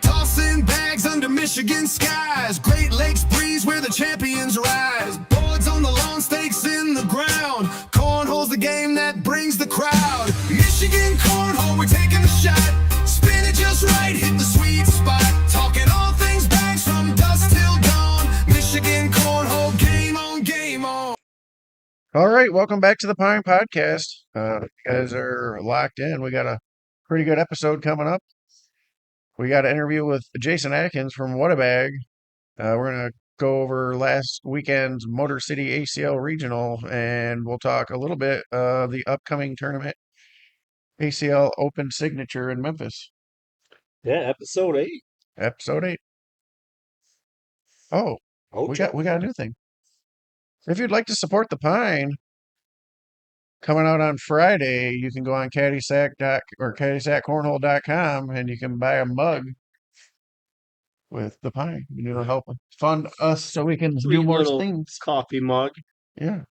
Tossing bags under Michigan skies. Great Lakes breeze where the champions rise. Boards on the lawn, stakes in the ground. Cornhole's the game that brings the crowd. Michigan cornhole, we're taking a shot. Spin it just right, hit the sweet spot. Talking all things bags from dusk till dawn. Michigan cornhole, game on, game on. All right, welcome back to the Pine Podcast. You guys are locked in. We got a pretty good episode coming up. We got an interview with Jason Adkins from What a Bag. We're going to go over last weekend's Motor City ACL Regional, and we'll talk a little bit the upcoming tournament, ACL Open Signature in Memphis. Yeah, episode 8. Episode 8. Oh, we got a new thing. If you'd like to support the Pine, coming out on Friday, you can go on CaddySack or CaddySackCornhole.com and you can buy a mug with the Pine. It'll help fund us so we can do Sweet more little things. coffee mug. Yeah.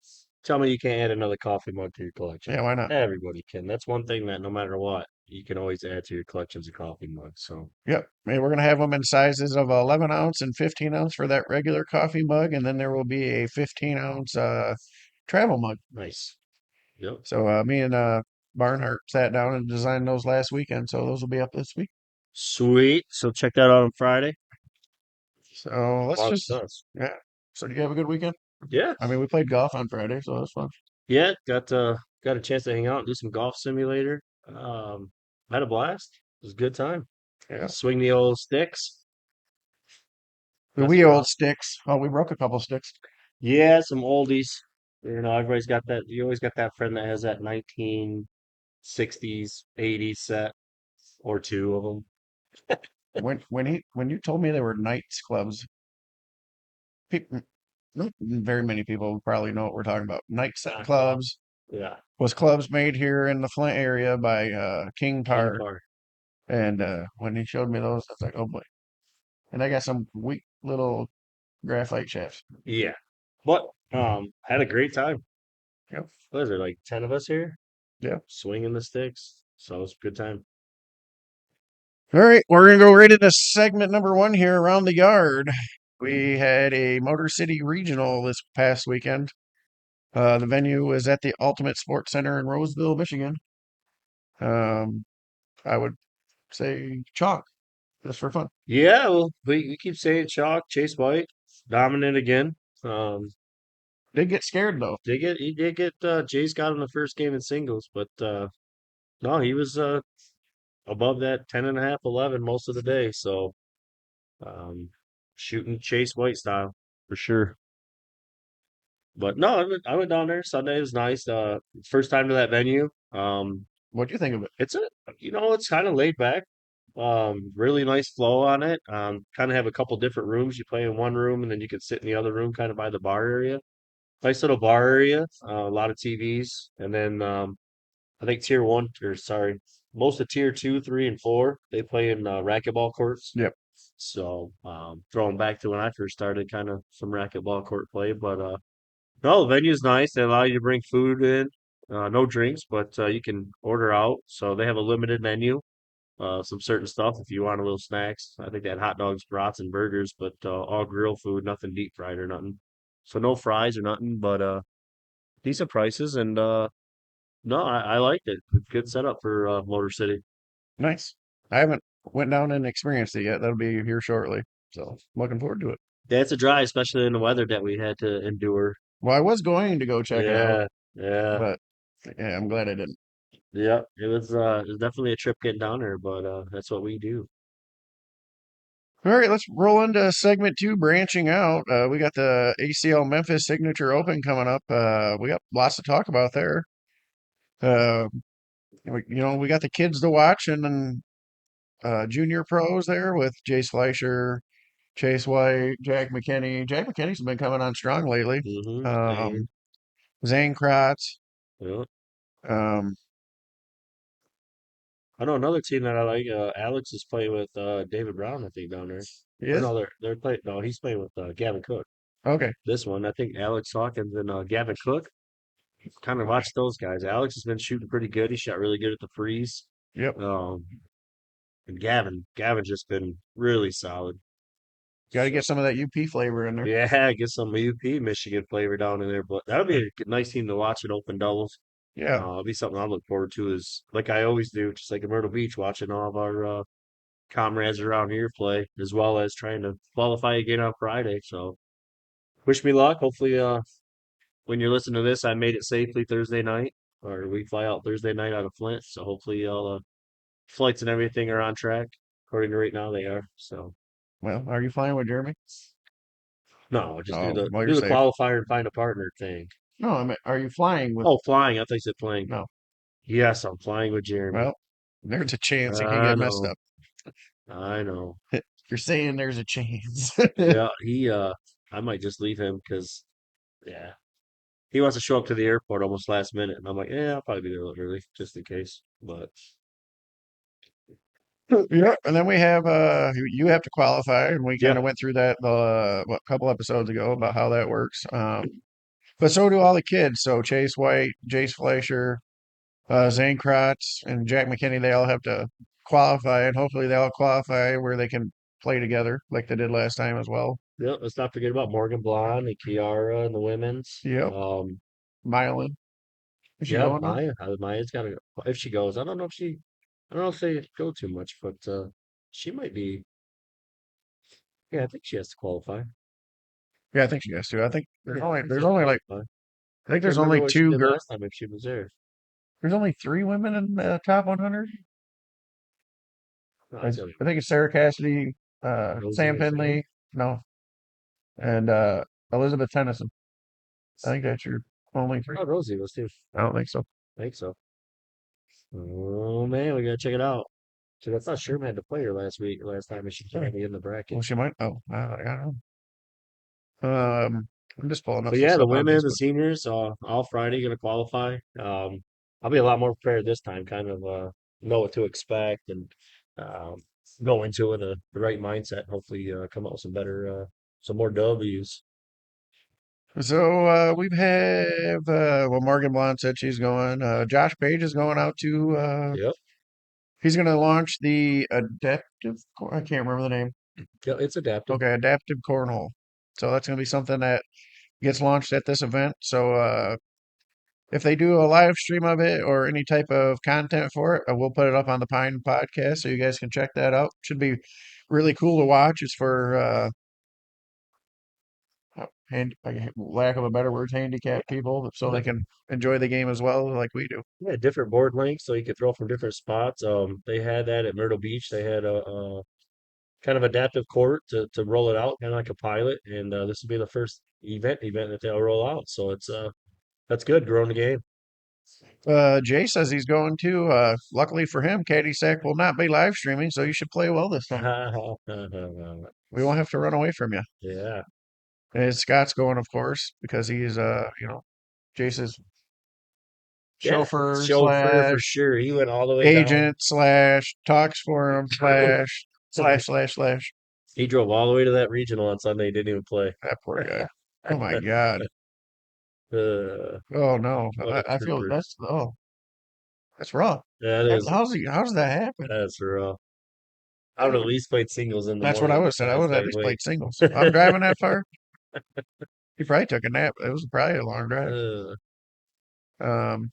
Tell me you can't add another coffee mug to your collection. Yeah, why not? Everybody can. That's one thing that no matter what, you can always add to your collections of coffee mugs. So Yep. We're going to have them in sizes of 11 ounce and 15 ounce for that regular coffee mug. And then there will be a 15 ounce travel mug. nice. Yep. So me and Barnhart sat down and designed those last weekend. So those will be up this week. Sweet. So check that out on Friday. So let's Lot of just, stuff. yeah. So do you have a good weekend? Yeah. I mean, we played golf on Friday, so that was fun. Yeah. Got a chance to hang out and do some golf simulator. Had a blast. It was a good time. Yeah. Swing the old sticks. The That's wee old rough. sticks. Oh, we broke a couple sticks. Yeah, some oldies. Everybody's got that. You always got that friend that has that 1960s, 80s set or two of them. When you told me they were Knights clubs, people, not very many people probably know what we're talking about. Knights Not clubs Yeah, was clubs made here in the Flint area by King King Tar. Tar. And when he showed me those, I was like, oh boy. And I got some weak little graphite shafts. Yeah, but had a great time. Yep. What is there like 10 of us here Yeah. swinging the sticks? So it was a good time. All right, we're gonna go right into segment number 1 here around the yard. We had a Motor City Regional this past weekend. The venue was at the Ultimate Sports Center in Roseville, Michigan. I would say chalk, just for fun. Yeah, well, we keep saying chalk, Chase White, dominant again. Did get scared though. He did get Jay's got him the first game in singles, but no, he was above that 10.5, 11 most of the day. So shooting Chase White style for sure. But no, I went down there. Sunday was nice. First time to that venue. What'd you think of it? It's kind of laid back. Really nice flow on it. Kind of have a couple different rooms. You play in one room and then you can sit in the other room kind of by the bar area. Nice little bar area. A lot of TVs. And then I think most of tier 2, 3, and 4, they play in racquetball courts. Yep. So throwing back to when I first started, kind of some racquetball court play. But no, the venue's nice. They allow you to bring food in. No drinks, but you can order out. So they have a limited menu. Some certain stuff if you want a little snacks. I think they had hot dogs, brats, and burgers, but all grill food, nothing deep fried or nothing. So no fries or nothing, but decent prices. And no, I liked it. Good setup for Motor City. Nice. I haven't went down and experienced it yet. That'll be here shortly. So looking forward to it. Yeah, it's a drive, especially in the weather that we had to endure. Well, I was going to go check it out, Yeah. but yeah, I'm glad I didn't. Yeah, it was definitely a trip getting down there, but that's what we do. All right, let's roll into segment 2, branching out. We got the ACL Memphis Signature Open coming up. We got lots to talk about there. Uh, we got the kids to watch, and then junior pros there with Jace Fleischer, Chase White, Jack McKinney. Jack McKinney's been coming on strong lately. Mm-hmm. Zane Kratz. Yeah. Um, I know another team that I like. Alex is playing with David Brown, I think, down there. Or yes. no, they're playing. No, he's playing with Gavin Cook. Okay. This one, I think Alex Hawkins and Gavin Cook. Kind of watch those guys. Alex has been shooting pretty good. He shot really good at the freeze. Yep. And Gavin's just been really solid. Got to So get some of that UP flavor in there. yeah, get some UP Michigan flavor down in there. But that'll be a nice team to watch in open doubles. Yeah. It'll be something I look forward to. Is like I always do, just like in Myrtle Beach, watching all of our comrades around here play, as well as trying to qualify again on Friday. So wish me luck. Hopefully, when you're listening to this, I made it safely Thursday night, or we fly out Thursday night out of Flint. So hopefully all flights and everything are on track. According to right now, they are. So Well, are you flying with Jeremy? no, just do Oh, the well, you're do the safe. qualifier and find a partner thing. No, I mean, are you flying with? Oh, flying. I thought you said playing. No. Yes, I'm flying with Jeremy. Well, there's a chance it could I get messed know. up. I know. You're saying there's a chance. Yeah, I might just leave him because, yeah, he wants to show up to the airport almost last minute, and I'm like, yeah, I'll probably be there a little early just in case. But Yeah, and then we have you have to qualify, and we kind yeah, of went through that what, couple episodes ago about how that works. But so do all the kids. So Chase White, Jace Fleischer, Zane Kratz, and Jack McKinney, they all have to qualify, and hopefully they all qualify where they can play together like they did last time as well. yeah. Let's not forget about Morgan Blonde and Kiara and the women's. Yep, Mylan, is she Yeah, going now? Maya's got to go. If she goes, I don't know if they go too much, but she might be. Yeah, I think she has to qualify. Yeah, I think she has to. I think Yeah, I think she there's has to only like qualify. I think Can't there's remember only what she two did girls. last time if she was there. There's only three women in the top 100. No, I, it's gonna I think it's Sarah Cassidy, Rosie Sam or Sam. Finley, no, and Elizabeth Tennyson. I think that's your only three. Oh, Rosie was too. I don't think so. I think so. Oh man, we gotta check it out. So I thought Sherman had to play her last time, and she can't be in the bracket. Well, she might. Oh, I don't know. I'm just pulling up But some yeah, the stuff on women, the Facebook. seniors, all Friday gonna qualify. I'll be a lot more prepared this time, kind of know what to expect and um, go into it the right mindset. Hopefully, come out with some more W's. So we have well, Morgan Blunt said she's going. Josh Page is going out to. Yep, He's going to launch the adaptive. I can't remember the name. yeah, it's adaptive. Okay, adaptive cornhole. So that's going to be something that gets launched at this event. So if they do a live stream of it or any type of content for it, we'll put it up on the Pine podcast so you guys can check that out. Should be really cool to watch. It's for lack of a better word, handicapped people, so they Yeah, can enjoy the game as well, like we do. yeah, different board lengths, so you could throw from different spots. They had that at Myrtle Beach. They had a kind of adaptive court to roll it out, kind of like a pilot. And this will be the first event that they'll roll out. So it's that's good, growing the game. Jay says he's going to. Luckily for him, CaddySack will not be live streaming, so you should play well this time. We won't have to run away from you. Yeah, And Scott's going, of course, because he's Jace's yeah, chauffeur chauffeur for slash sure. He went all the way down. agent slash talks for him slash. He drove all the way to that regional on Sunday. Didn't even play. That poor guy. Oh my God. Uh, Oh no. what a I feel trooper. that's rough. That is, How does that happen? that's rough. I would have at least played singles in the That's what I morning would have said. I last would have at night. least Wait. played singles. I'm driving that far. He probably took a nap. It was probably a long drive. Uh, Um,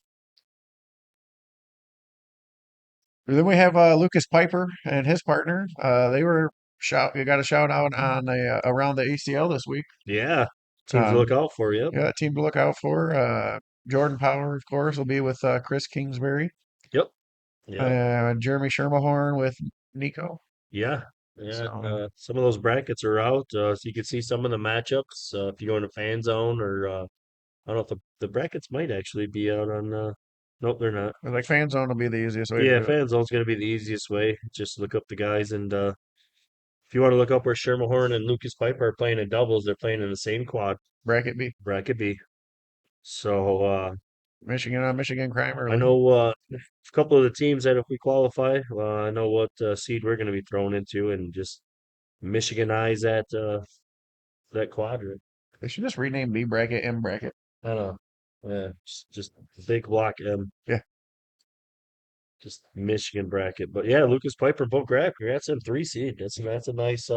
then we have Lucas Piper and his partner. They were shout. You got a shout out on the around the ACL this week. yeah, teams to Um, look out for. Yep, yeah, team to look out for. Jordan Power, of course, will be with Chris Kingsbury. yep, yep. Jeremy Shermahorn with Nico. Yeah, yeah. So Some of those brackets are out, so you can see some of the matchups. If you go into fan zone, or I don't know if the brackets might actually be out on. Nope, they're not. like fan zone will be the easiest way to Yeah, do it. fan zone's gonna be the easiest way. Just look up the guys, and if you want to look up where Shermahorn and Lucas Piper are playing in doubles, they're playing in the same quad, Bracket B. bracket B. So Michigan on Michigan crime I early. know a couple of the teams that if we qualify, I know what seed we're going to be thrown into, and just Michiganize that quadrant. They should just rename B bracket M bracket. I don't know. Yeah, just big block M. Yeah. just Michigan bracket. But yeah, Lucas Piper, Boat Grab, congrats on 3 seed. That's a nice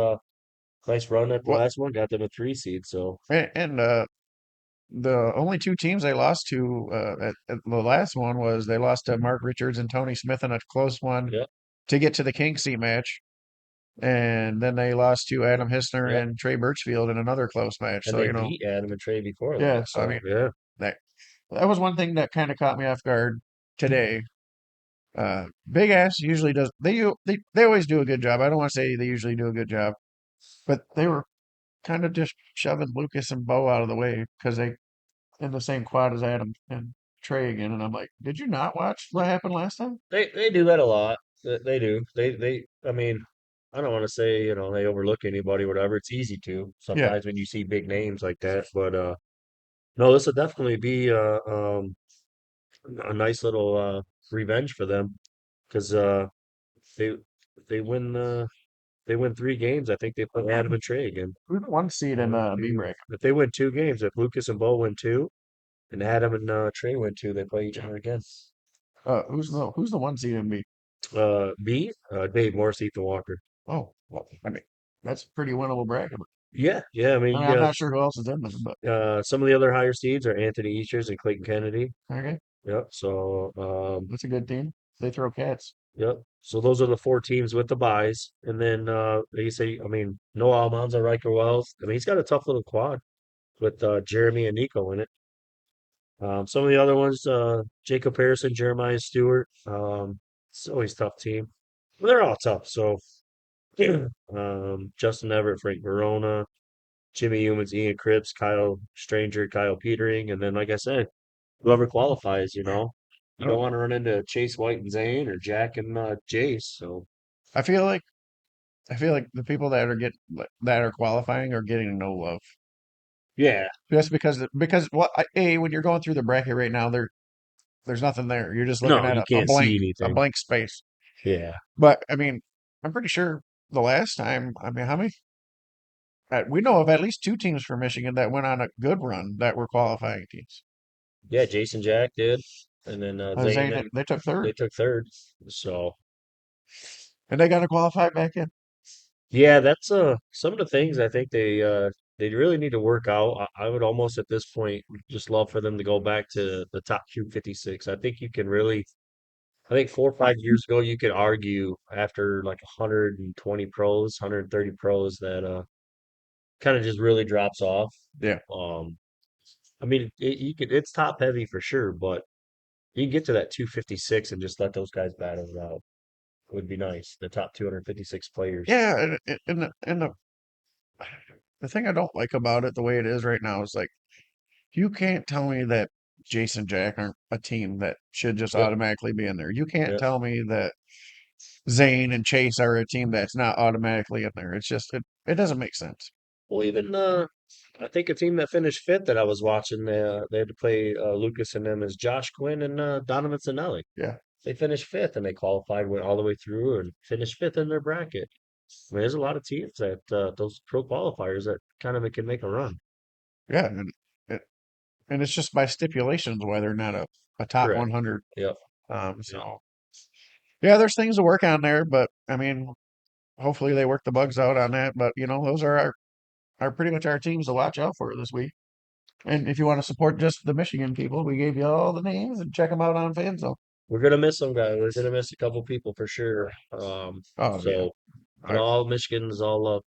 run at the Well, last one. Got them a 3 seed. So and the only two teams they lost to at the last one was they lost to Mark Richards and Tony Smith in a close one yep, to get to the King seat match. And then they lost to Adam Hissner yep. and Trey Birchfield in another close match. And So, they beat Adam and Trey before yeah, that. so I mean, So yeah, that that was one thing that kind of caught me off guard today. Big Ass usually does they always do a good job. I don't want to say they usually do a good job, but they were kind of just shoving Lucas and Bo out of the way because they in the same quad as Adam and Trey again. And I'm like, did you not watch what happened last time? they do that a lot. They do. They. I mean, I don't want to say they overlook anybody, whatever. It's easy to Yeah, sometimes when you see big names like that. But no, this would definitely be a nice little revenge for them because they they win they win 3 games. I think they play Adam and Trey again. who's the one seed in One, B two. break? If they win 2 games, if Lucas and Bo win two, and Adam and Trey win two, they play each other again. Who's the one seed in B? Dave Morse, Ethan Walker. Oh, well, I mean, that's a pretty winnable bracket. Yeah, yeah. I mean, I mean, you I'm got not sure who else is in this, but some of the other higher seeds are Anthony Eachers and Clayton Kennedy. okay, Yep. So, that's a good team. They throw cats. yep. So those are the 4 teams with the buys, and then like you say, I mean, Noah Almanza, Riker Wells. I mean, he's got a tough little quad with Jeremy and Nico in it. Some of the other ones, Jacob Harrison, Jeremiah Stewart. It's always a tough team. Well, they're all tough. So, Justin Everett, Frank Verona, Jimmy Humans, Ian Cripps, Kyle Stranger, Kyle Petering, and then like I said, whoever qualifies, you don't Oh, want to run into Chase White and Zane or Jack and Jace. So I feel like I feel like the people that are qualifying are getting no love. yeah, Just because when you're going through the bracket right now, there's nothing there. You're just looking no, at you a can't blank see a anything. blank space. Yeah, But I mean, I'm pretty sure the last time, I mean, how many? We know of at least two teams from Michigan that went on a good run that were qualifying teams. yeah. Jason Jack did, and then Zane and They took they third, took third. So and they got to qualify back in. yeah, that's some of the things I think they really need to work out. I would almost at this point just love for them to go back to the top 256. I think you can really. I think 4 or 5 years ago, you could argue after like 120 pros, 130 pros that kind of just really drops off. Yeah, Um, I mean, it's top heavy for sure, but you can get to that 256 and just let those guys battle it out. It would be nice. The top 256 players. yeah, and the thing I don't like about it the way it is right now is like you can't tell me that Jason Jack aren't a team that should just Yep, automatically be in there. You can't yep. tell me that Zane and Chase are a team that's not automatically in there. It doesn't make sense. Well, even I think a team that finished fifth that I was watching, they had to play Lucas and them is Josh Quinn and Donovan Sinelli. Yeah, They finished fifth and they qualified, went all the way through and finished fifth in their bracket. I mean, there's a lot of teams that those pro qualifiers that kind of can make a run. yeah, it, and it's just by stipulations why they're not a top Correct. 100. Yep. Yep. So yeah, there's things to work on there, but I mean, hopefully they work the bugs out on that. But those are our pretty much our teams to watch out for this week. And if you want to support just the Michigan people, we gave you all the names and check them out on FanZone. We're gonna miss some guys. We're gonna miss a couple people for sure. Oh yeah. So, but I, all Michigan's all up.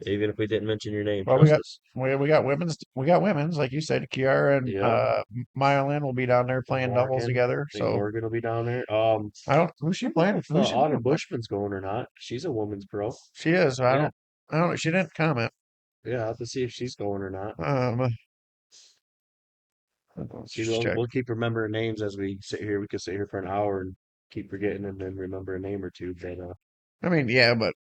Even if we didn't mention your name, well, we trust got us. we got women's like you said. Kiara and Yep. Myelin will be down there playing doubles Morgan. together. I think So Morgan will be down there. I don't who's I she don't know playing? if Who's she Autumn playing? Bushman's going or not. She's a woman's pro. She is. Yeah. I don't know. She didn't comment. Yeah, I'll have to see if she's going or not. Let's See, just check. we'll keep remembering names as we sit here. We could sit here for an hour and keep forgetting and then remember a name or two. But I mean, yeah, but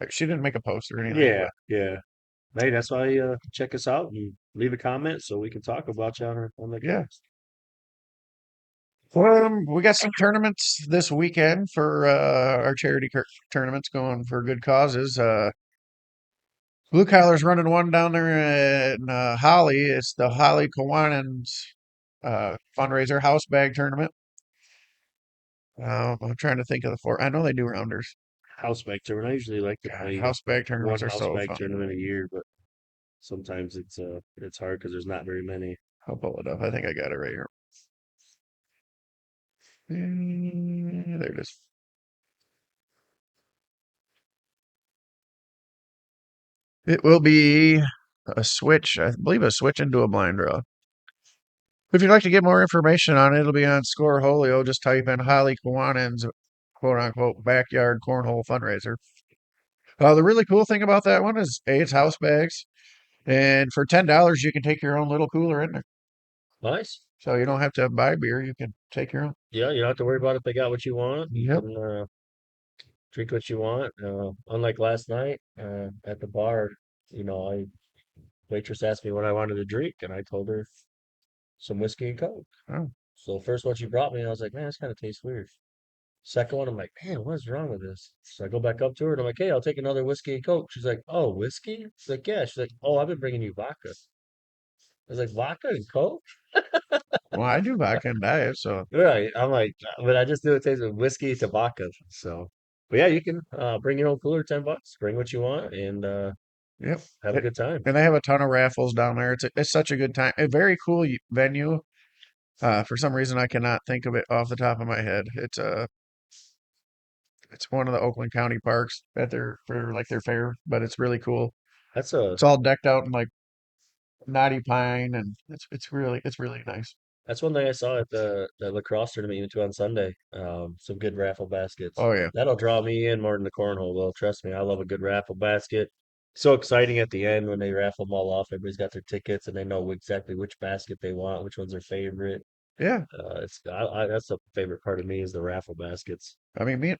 like, she didn't make a post or anything. yeah, But yeah. Hey, that's why check us out and leave a comment so we can talk about you on the yeah. cast. We got some tournaments this weekend for our tournaments going for good causes. Blue Collar's running one down there in Holly. It's the Holly Kiwanis fundraiser house bag tournament. I'm trying to think of the four. I know they do rounders. House bag tournament. I usually like to God, play house bag one tournaments are house so bag fun. tournament a year, but sometimes it's hard because there's not very many. I'll pull it up. I think I got it right here. There it is. It will be a switch. I believe a switch into a blind draw. If you'd like to get more information on it, it'll be on Scoreholio. Just type in Holly Kawanen's quote unquote backyard cornhole fundraiser. The really cool thing about that one is it's house bags, and for $10 you can take your own little cooler in there. Nice. So you don't have to buy beer; you can take your own. Yeah, you don't have to worry about if they got what you want. You Yep. can drink what you want. Unlike last night at the bar, I waitress asked me what I wanted to drink, and I told her some whiskey and coke. Oh, So the first one she brought me, I was like, man, this kind of tastes weird. Second one, I'm like, man, what's wrong with this? So I go back up to her and I'm like, hey, I'll take another whiskey and coke. She's like, oh, whiskey? She's like, yeah. She's like, oh, I've been bringing you vodka. I was like, vodka and coke? well, I do vodka and diet, so Right. I'm like, but I just do it taste of whiskey to vodka. So, but yeah, you can bring your own cooler, $10. Bring what you want and yep. have a good time. And they have a ton of raffles down there. It's such a good time. A very cool venue. For some reason, I cannot think of it off the top of my head. It's one of the Oakland County parks at for like their fair, but it's really cool. That's a It's all decked out in like knotty pine, and it's really nice. That's one thing I saw at the lacrosse tournament you went to on Sunday. Some good raffle baskets. Oh yeah, That'll draw me in more than the cornhole will. Trust me, I love a good raffle basket. So exciting at the end when they raffle them all off. Everybody's got their tickets and they know exactly which basket they want, which one's their favorite. yeah. That's a favorite part of me is the raffle baskets. I mean, me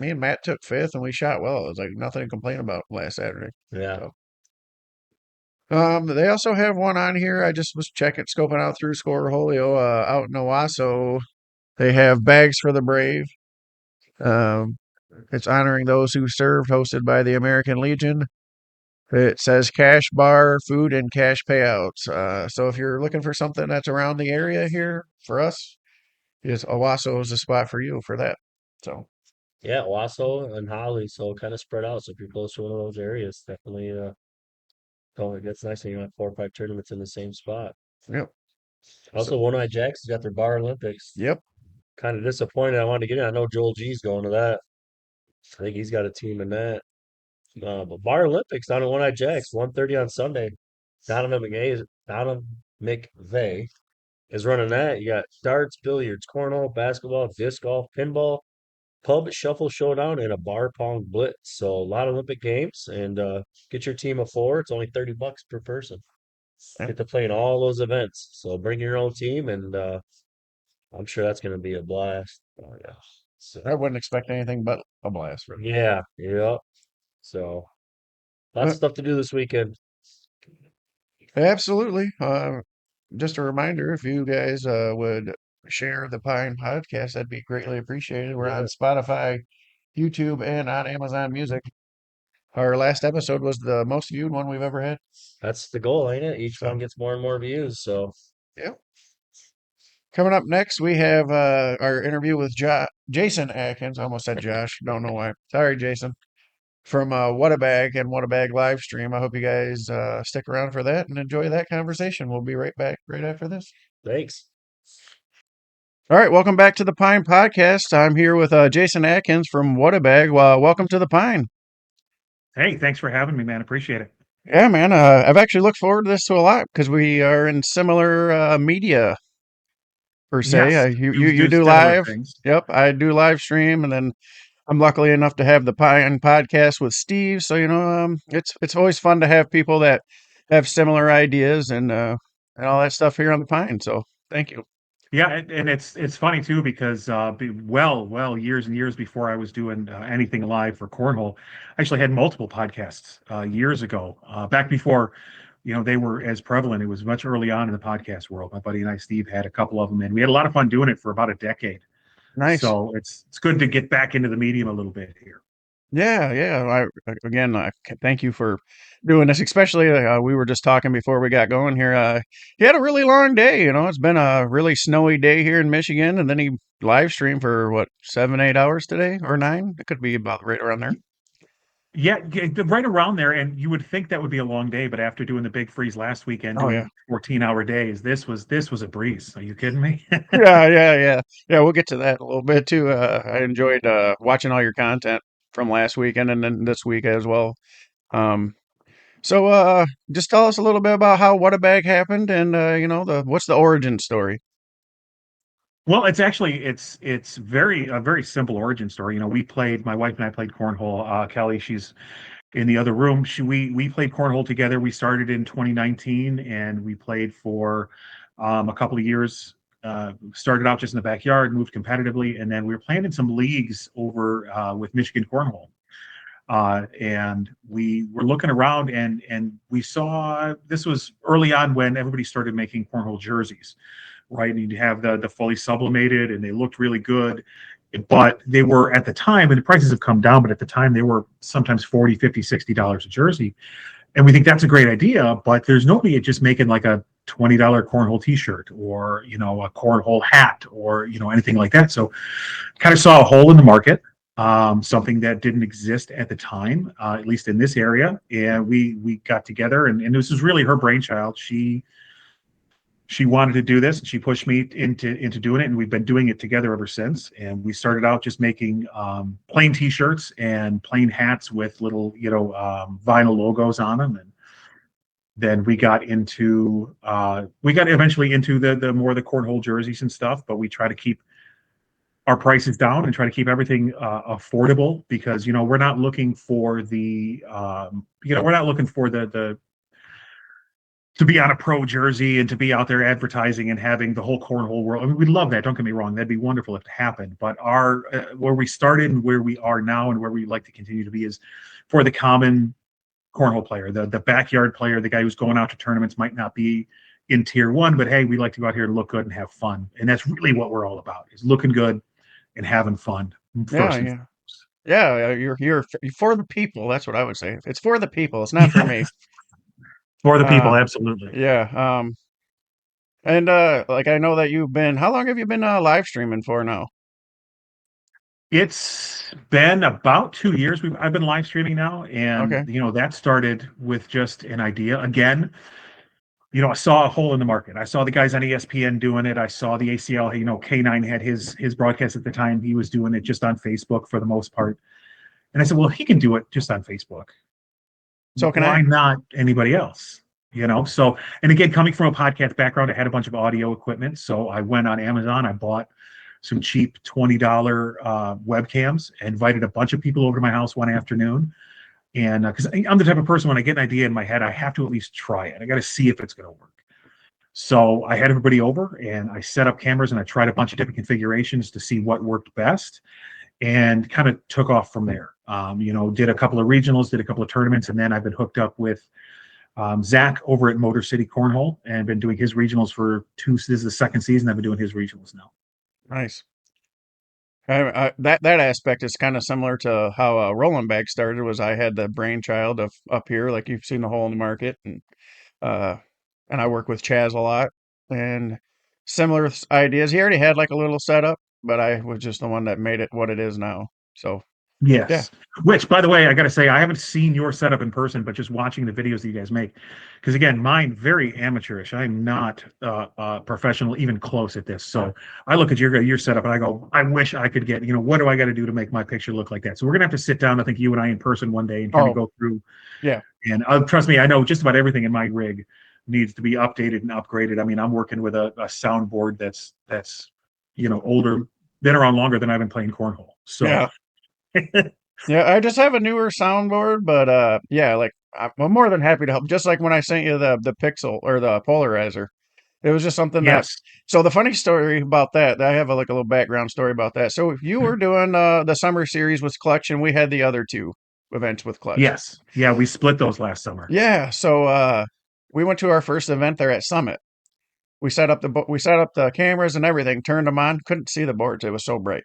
and Matt took fifth, and we shot well. It was like nothing to complain about last Saturday. Yeah, So, they also have one on here. I just was checking, scoping out through Scoreholio, out in Owasso. They have bags for the brave. Um, it's honoring those who served, hosted by the American Legion. It says cash bar, food, and cash payouts. So if you're looking for something that's around the area here for us, is Owasso is the spot for you for that. So, yeah, Wasso and Holly, so kind of spread out. So if you're close to one of those areas, definitely. Oh, that's nice when you have 4 or 5 tournaments in the same spot. yep. So, Also, One Eye Jacks has got their Bar Olympics. yep. Kind of disappointed. I wanted to get in. I know Joel G's going to that. I think he's got a team in that. But Bar Olympics down at One Eye Jacks, 1:30 on Sunday. Donovan McVeigh is running that. You got darts, billiards, cornhole, basketball, disc golf, pinball, pub shuffle showdown, and a bar pong blitz. So a lot of Olympic games, and get your team of 4. It's only $30 per person. Yeah. Get to play in all those events. So bring your own team, and I'm sure that's going to be a blast. Oh yeah. I So wouldn't expect anything but a blast for it. yeah. So lots Uh, of stuff to do this weekend. Absolutely. Just a reminder, if you guys would share the Pine podcast, that'd be greatly appreciated. We're on Yeah, Spotify, YouTube, and on Amazon Music. Our last episode was the most viewed one we've ever had. that's the goal, ain't it? Each one So, gets more and more views. So yeah. Coming up next, we have our interview with Jason Adkins. I almost said Josh. Don't know why. Sorry, Jason. From What a Bag and What a Bag live stream. I hope you guys stick around for that and enjoy that conversation. We'll be right back right after this. thanks. All right, welcome back to the Pine Podcast. I'm here with Jason Adkins from What a Bag. Welcome to the Pine. Hey, thanks for having me, man. Appreciate it. Yeah, man. I've actually looked forward to this to a lot because we are in similar media per se. Yes, You do do similar live. things. Yep, I do live stream, and then I'm luckily enough to have the Pine Podcast with Steve. So it's always fun to have people that have similar ideas and all that stuff here on the Pine. So thank you. Yeah, and it's funny too because years and years before I was doing anything live for cornhole, I actually had multiple podcasts years ago. Back before they were as prevalent. It was much early on in the podcast world. My buddy and I, Steve, had a couple of them, and we had a lot of fun doing it for about a decade. Nice. So it's good to get back into the medium a little bit here. Yeah. Thank you for doing this. Especially, we were just talking before we got going here. He had a really long day. It's been a really snowy day here in Michigan, and then he live streamed for what 7, 8 hours today or 9. It could be about right around there. Yeah, right around there. And you would think that would be a long day, but after doing the big freeze last weekend, Oh yeah, doing 14-hour days, this was a breeze. Are you kidding me? yeah. We'll get to that in a little bit too. I enjoyed watching all your content from last weekend and then this week as well. Um, so just tell us a little bit about how What a Bag happened and the what's the origin story. Well, it's actually it's very a very simple origin story. We played my wife and I played cornhole. Kelly, she's in the other room. We played cornhole together. We started in 2019 and we played for a couple of years. Started out just in the backyard, moved competitively, and then we were playing in some leagues over with Michigan Cornhole. And we were looking around and we saw this was early on when everybody started making cornhole jerseys, right? And you'd have the fully sublimated and they looked really good. But they were at the time, and the prices have come down, but at the time they were sometimes 40, 50, $60 a jersey. And we think that's a great idea, but there's nobody just making like a $20 cornhole t-shirt or, a cornhole hat or, anything like that. So kind of saw a hole in the market, something that didn't exist at the time, at least in this area. And we got together and this was really her brainchild. She wanted to do this and she pushed me into doing it, and we've been doing it together ever since. And we started out just making plain t-shirts and plain hats with little vinyl logos on them, and then we got eventually into the more the cornhole jerseys and stuff, but we try to keep our prices down and try to keep everything affordable, because we're not looking for the to be on a pro jersey and to be out there advertising and having the whole cornhole world. I mean, we'd love that. Don't get me wrong. That'd be wonderful if it happened. But our where we started and where we are now and where we like to continue to be is for the common cornhole player, the backyard player, the guy who's going out to tournaments, might not be in tier one, but hey, we like to go out here and look good and have fun. And that's really what we're all about, is looking good and having fun Yeah, first and yeah. Yeah, you're for the people. That's what I would say. It's for the people. It's not for me. for the Uh, people. Absolutely. yeah. And like I know that you've been. How long have you been live streaming for now? It's been about 2 years. I've been live streaming now, and Okay. that started with just an idea. Again, I saw a hole in the market. I saw the guys on ESPN doing it. I saw the ACL. K9 had his broadcast at the time. He was doing it just on Facebook for the most part, and I said, well, he can do it just on Facebook. So can Why I? not anybody else? So, and again, coming from a podcast background, I had a bunch of audio equipment. So I went on Amazon, I bought some cheap $20 webcams, invited a bunch of people over to my house one afternoon. And because I'm the type of person, when I get an idea in my head, I have to at least try it. I got to see if it's going to work. So I had everybody over and I set up cameras and I tried a bunch of different configurations to see what worked best, and kind of took off from there. Did a couple of regionals, did a couple of tournaments, and then I've been hooked up with Zach over at Motor City Cornhole and been doing his regionals for this is the second season I've been doing his regionals now. Nice. That aspect is kind of similar to how Rolling Bag started. Was I had the brainchild of up here, like you've seen the hole in the market, uh, and I work with Chaz a lot, and similar ideas. He already had like a little setup, but I was just the one that made it what it is now. So yeah. Yes. Which, by the way, I got to say, I haven't seen your setup in person, but just watching the videos that you guys make, because again, mine very amateurish. I'm not professional, even close at this. So I look at your setup and I go, I wish I could get, what do I got to do to make my picture look like that? So we're gonna have to sit down, I think, you and I in person one day and kind of go through. Yeah. And trust me, I know just about everything in my rig needs to be updated and upgraded. I mean, I'm working with a soundboard that's older, been around longer than I've been playing cornhole. So. Yeah. Yeah, I just have a newer soundboard, but yeah, like I'm more than happy to help. Just like when I sent you the Pixel or the polarizer, it was just something that. Yes. So the funny story about that, I have like a little background story about that. So if you were doing the summer series with Clutch, and we had the other two events with Clutch. Yes. Yeah, we split those last summer. Yeah, so we went to our first event there at Summit. We set up the cameras and everything, turned them on, couldn't see the boards. It was so bright.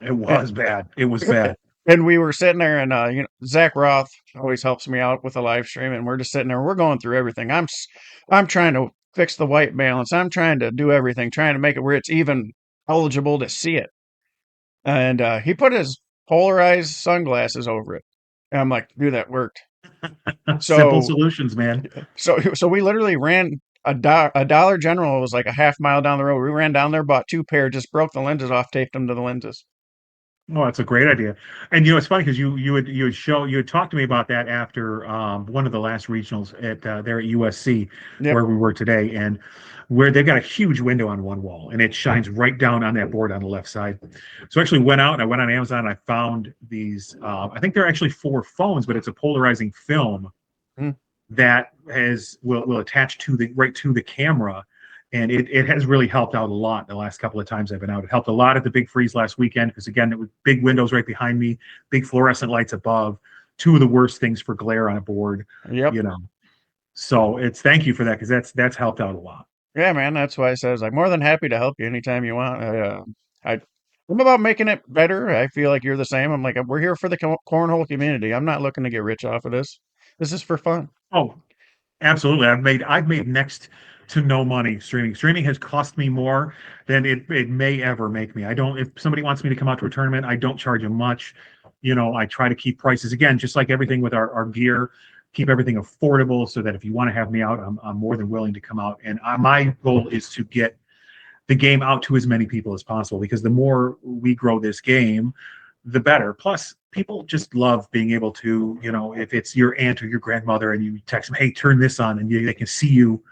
It was bad. It was bad. And we were sitting there, and Zach Roth always helps me out with the live stream, and we're just sitting there. We're going through everything. I'm trying to fix the white balance. I'm trying to do everything, trying to make it where it's even eligible to see it. And he put his polarized sunglasses over it, and I'm like, dude, that worked. Simple So solutions, man. so we literally ran a Dollar General was like a half mile down the road. We ran down there, bought two pair, just broke the lenses off, taped them to the lenses. Oh, that's a great idea. And it's funny because you had talked to me about that after one of the last regionals at there at USC Yep. where we were today, and where they've got a huge window on one wall and it shines right down on that board on the left side. So I actually went out and I went on Amazon and I found these. I think they're actually for phones, but it's a polarizing film Mm. that will attach to the camera. And it has really helped out a lot the last couple of times I've been out. It helped a lot at the Big Freeze last weekend because, again, it was big windows right behind me, big fluorescent lights above, two of the worst things for glare on a board, Yep. So thank you for that because that's helped out a lot. Yeah, man. That's why I says I'm more than happy to help you anytime you want. I'm about making it better. I feel like you're the same. I'm like, we're here for the cornhole community. I'm not looking to get rich off of this. This is for fun. Oh, absolutely. I've made next to no money streaming. Streaming has cost me more than it may ever make me. I don't if somebody wants me to come out to a tournament, I don't charge them much. I try to keep prices again, just like everything with our gear, keep everything affordable so that if you want to have me out, I'm more than willing to come out. And my goal is to get the game out to as many people as possible because the more we grow this game, the better. Plus, people just love being able to, if it's your aunt or your grandmother and you text them, hey, turn this on, and they can see you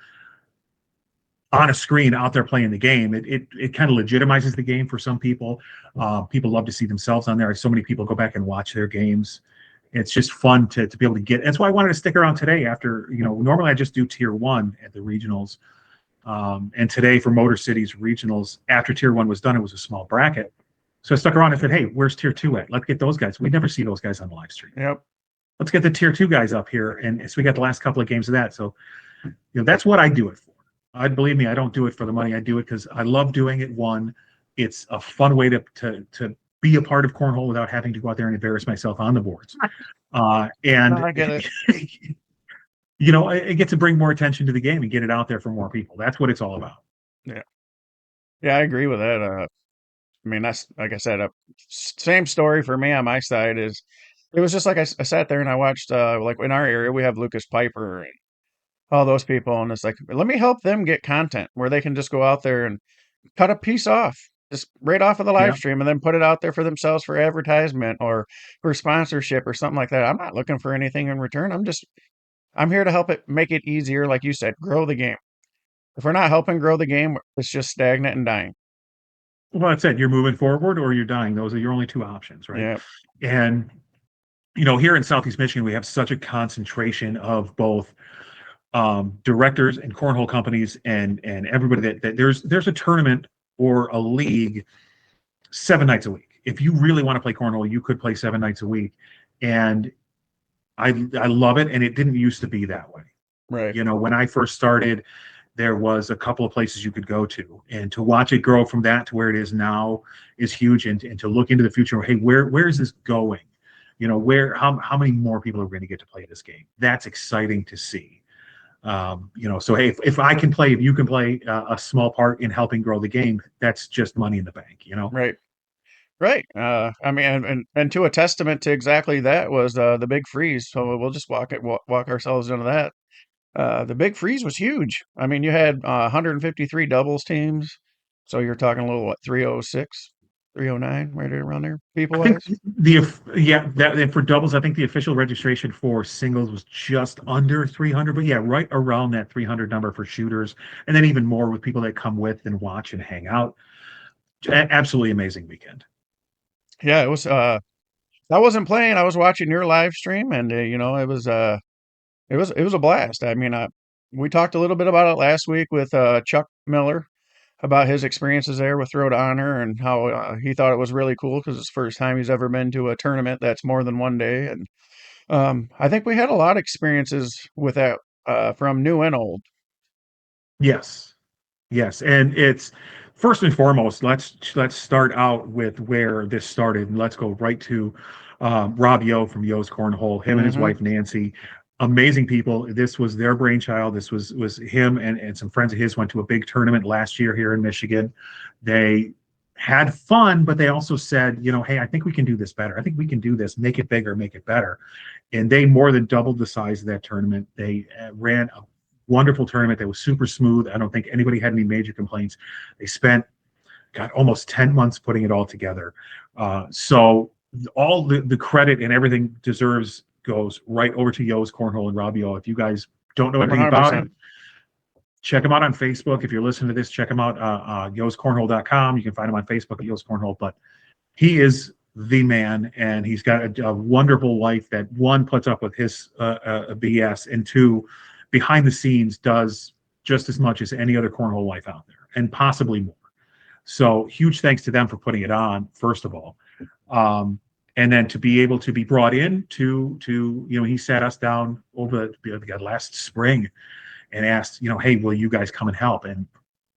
on a screen out there playing the game. It kind of legitimizes the game for some people. People love to see themselves on there. So many people go back and watch their games. It's just fun to be able to get. That's why I wanted to stick around today after, normally I just do tier 1 at the regionals. And today for Motor City's regionals, after tier 1 was done, it was a small bracket. So I stuck around and said, hey, where's tier 2 at? Let's get those guys. We never see those guys on the live stream. Yep. Let's get the tier 2 guys up here. And so we got the last couple of games of that. So, that's what I do it for. Believe me, I don't do it for the money. I do it because I love doing it. One, it's a fun way to be a part of cornhole without having to go out there and embarrass myself on the boards. And I get it. I get to bring more attention to the game and get it out there for more people. That's what it's all about. Yeah. Yeah, I agree with that. I mean, that's like I said, same story for me on my side is it was just like I sat there and I watched, like in our area, we have Lucas Piper and all those people. And it's like, let me help them get content where they can just go out there and cut a piece off, just right off of the live Yeah. stream and then put it out there for themselves for advertisement or for sponsorship or something like that. I'm not looking for anything in return. I'm here to help it make it easier. Like you said, grow the game. If we're not helping grow the game, it's just stagnant and dying. Well, that's it. You're moving forward or you're dying. Those are your only two options, right? Yeah. And, here in Southeast Michigan, we have such a concentration of both directors and cornhole companies and everybody that there's a tournament or a league 7 nights a week. If you really want to play cornhole, you could play 7 nights a week. And I love it. And it didn't used to be that way. Right. When I first started, there was a couple of places you could go to, and to watch it grow from that to where it is now is huge. And to look into the future, hey, where is this going? How many more people are going to get to play this game? That's exciting to see. So hey, if I can play, if you can play a small part in helping grow the game, that's just money in the bank. Right. Right. I mean, and to a testament to exactly that was the Big Freeze. So we'll just walk ourselves into that. The Big Freeze was huge. I mean, you had 153 doubles teams. So you're talking a little, what, 306, 309, right around there, people I think wise? that for doubles, I think the official registration for singles was just under 300, but yeah, right around that 300 number for shooters, and then even more with people that come with and watch and hang out. Absolutely amazing weekend. Yeah, it was. I wasn't playing. I was watching your live stream, and it was. It was a blast. I mean, we talked a little bit about it last week with Chuck Miller about his experiences there with Throw to Honor and how he thought it was really cool because it's the first time he's ever been to a tournament that's more than one day. And I think we had a lot of experiences with that from new and old. Yes, and it's first and foremost. Let's start out with where this started, and let's go right to Rob Yo from Yo's Cornhole, him and his Mm-hmm. wife Nancy, amazing people. This was their brainchild. This was him and some friends of his went to a big tournament last year here in Michigan. They had fun, but they also said, hey, I think we can do this better. I think we can do this, make it bigger, make it better. And they more than doubled the size of that tournament. They ran a wonderful tournament that was super smooth. I don't think anybody had any major complaints. They spent, got almost 10 months putting it all together. So all the credit and everything goes right over to Yo's Cornhole and Robbie O. If you guys don't know anything about 100%. him, check him out on Facebook. If you're listening to this, check him out, yoscornhole.com. You can find him on Facebook at Yo's Cornhole. But he is the man, and he's got a wonderful life that, one, puts up with his BS, and two, behind the scenes does just as much as any other cornhole life out there, and possibly more. So huge thanks to them for putting it on, first of all. And then to be able to be brought in to he sat us down over the last spring and asked, hey, will you guys come and help? And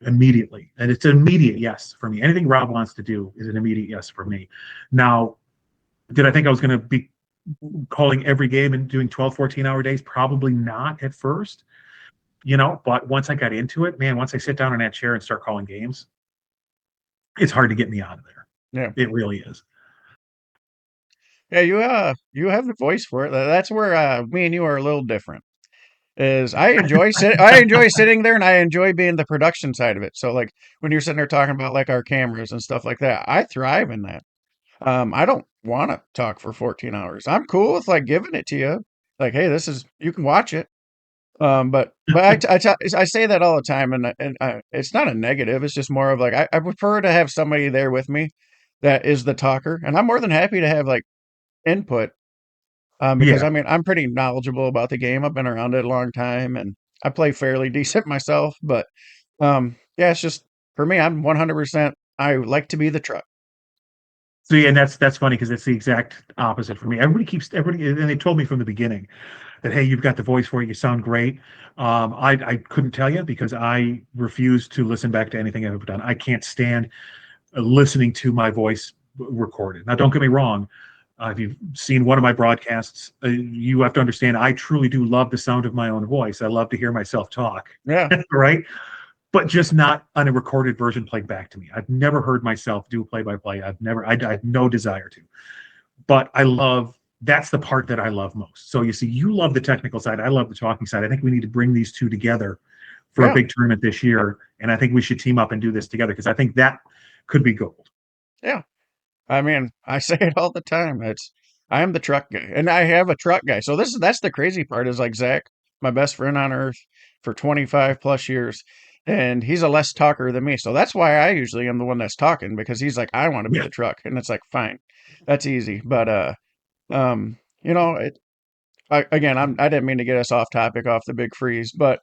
immediately, and it's an immediate yes for me. Anything Rob wants to do is an immediate yes for me. Now, did I think I was going to be calling every game and doing 12, 14-hour days? Probably not at first, but once I got into it, man, once I sit down in that chair and start calling games, it's hard to get me out of there. Yeah. It really is. Yeah, you have the voice for it. That's where me and you are a little different. Is I enjoy sitting there, and I enjoy being the production side of it. So like when you're sitting there talking about like our cameras and stuff like that, I thrive in that. I don't want to talk for 14 hours. I'm cool with like giving it to you. Like, hey, you can watch it. I say that all the time, and it's not a negative. It's just more of like I prefer to have somebody there with me that is the talker, and I'm more than happy to have like input. Because Yeah. I mean, I'm pretty knowledgeable about the game. I've been around it a long time, and I play fairly decent myself. But yeah, it's just for me. I'm 100%. I like to be the truck. See, and that's funny because it's the exact opposite for me. Everybody, and they told me from the beginning that, hey, you've got the voice for it. You sound great. I couldn't tell you because I refuse to listen back to anything I've ever done. I can't stand listening to my voice recorded. Now, don't get me wrong. If you've seen one of my broadcasts, you have to understand I truly do love the sound of my own voice. I love to hear myself talk, Yeah, right? But just not on a recorded version played back to me. I've never heard myself do play-by-play. I have no desire to. But that's the part that I love most. So you see, you love the technical side. I love the talking side. I think we need to bring these two together for a yeah, big tournament this year. And I think we should team up and do this together because I think that could be gold. yeah. I mean, I say it all the time. I am the truck guy, and I have a truck guy. So that's the crazy part is like Zach, my best friend on earth for 25 plus years, and he's a less talker than me. So that's why I usually am the one that's talking because he's like, I want to be Yeah. the truck, and it's like, fine, that's easy. But you know, again, I didn't mean to get us off topic off the big freeze, but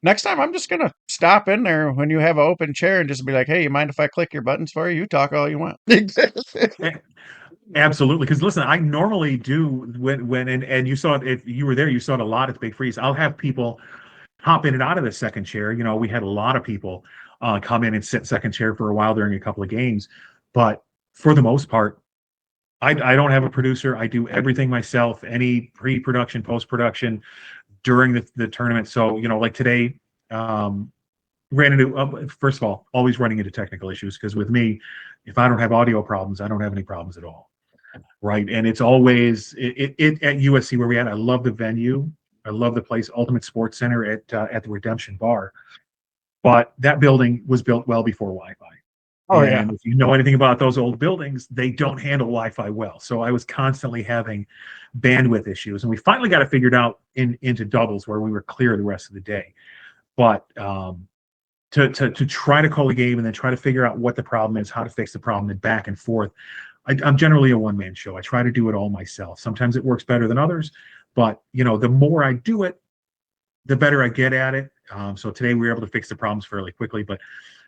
next time I'm just gonna stop in there when you have an open chair and just be like, hey, you mind if I click your buttons for you? You talk all you want. Absolutely. Because listen, I normally do and you saw it, if you were there, you saw it a lot at the Big Freeze. I'll have people hop in and out of the second chair. We had a lot of people come in and sit second chair for a while during a couple of games. But for the most part, I don't have a producer. I do everything myself, any pre-production, post-production during the tournament. So, like today, ran into, first of all, always running into technical issues because with me, if I don't have audio problems, I don't have any problems at all. Right. And it's always at USC where we at. I love the venue. I love the place, Ultimate Sports Center at the Redemption Bar. But that building was built well before Wi-Fi. Oh yeah. And if you know anything about those old buildings, they don't handle Wi-Fi well. So I was constantly having bandwidth issues. And we finally got it figured out into doubles where we were clear the rest of the day. But to try to call a game and then try to figure out what the problem is, how to fix the problem, and back and forth. I'm generally a one-man show. I try to do it all myself. Sometimes it works better than others, but the more I do it, the better I get at it. So today we were able to fix the problems fairly quickly, but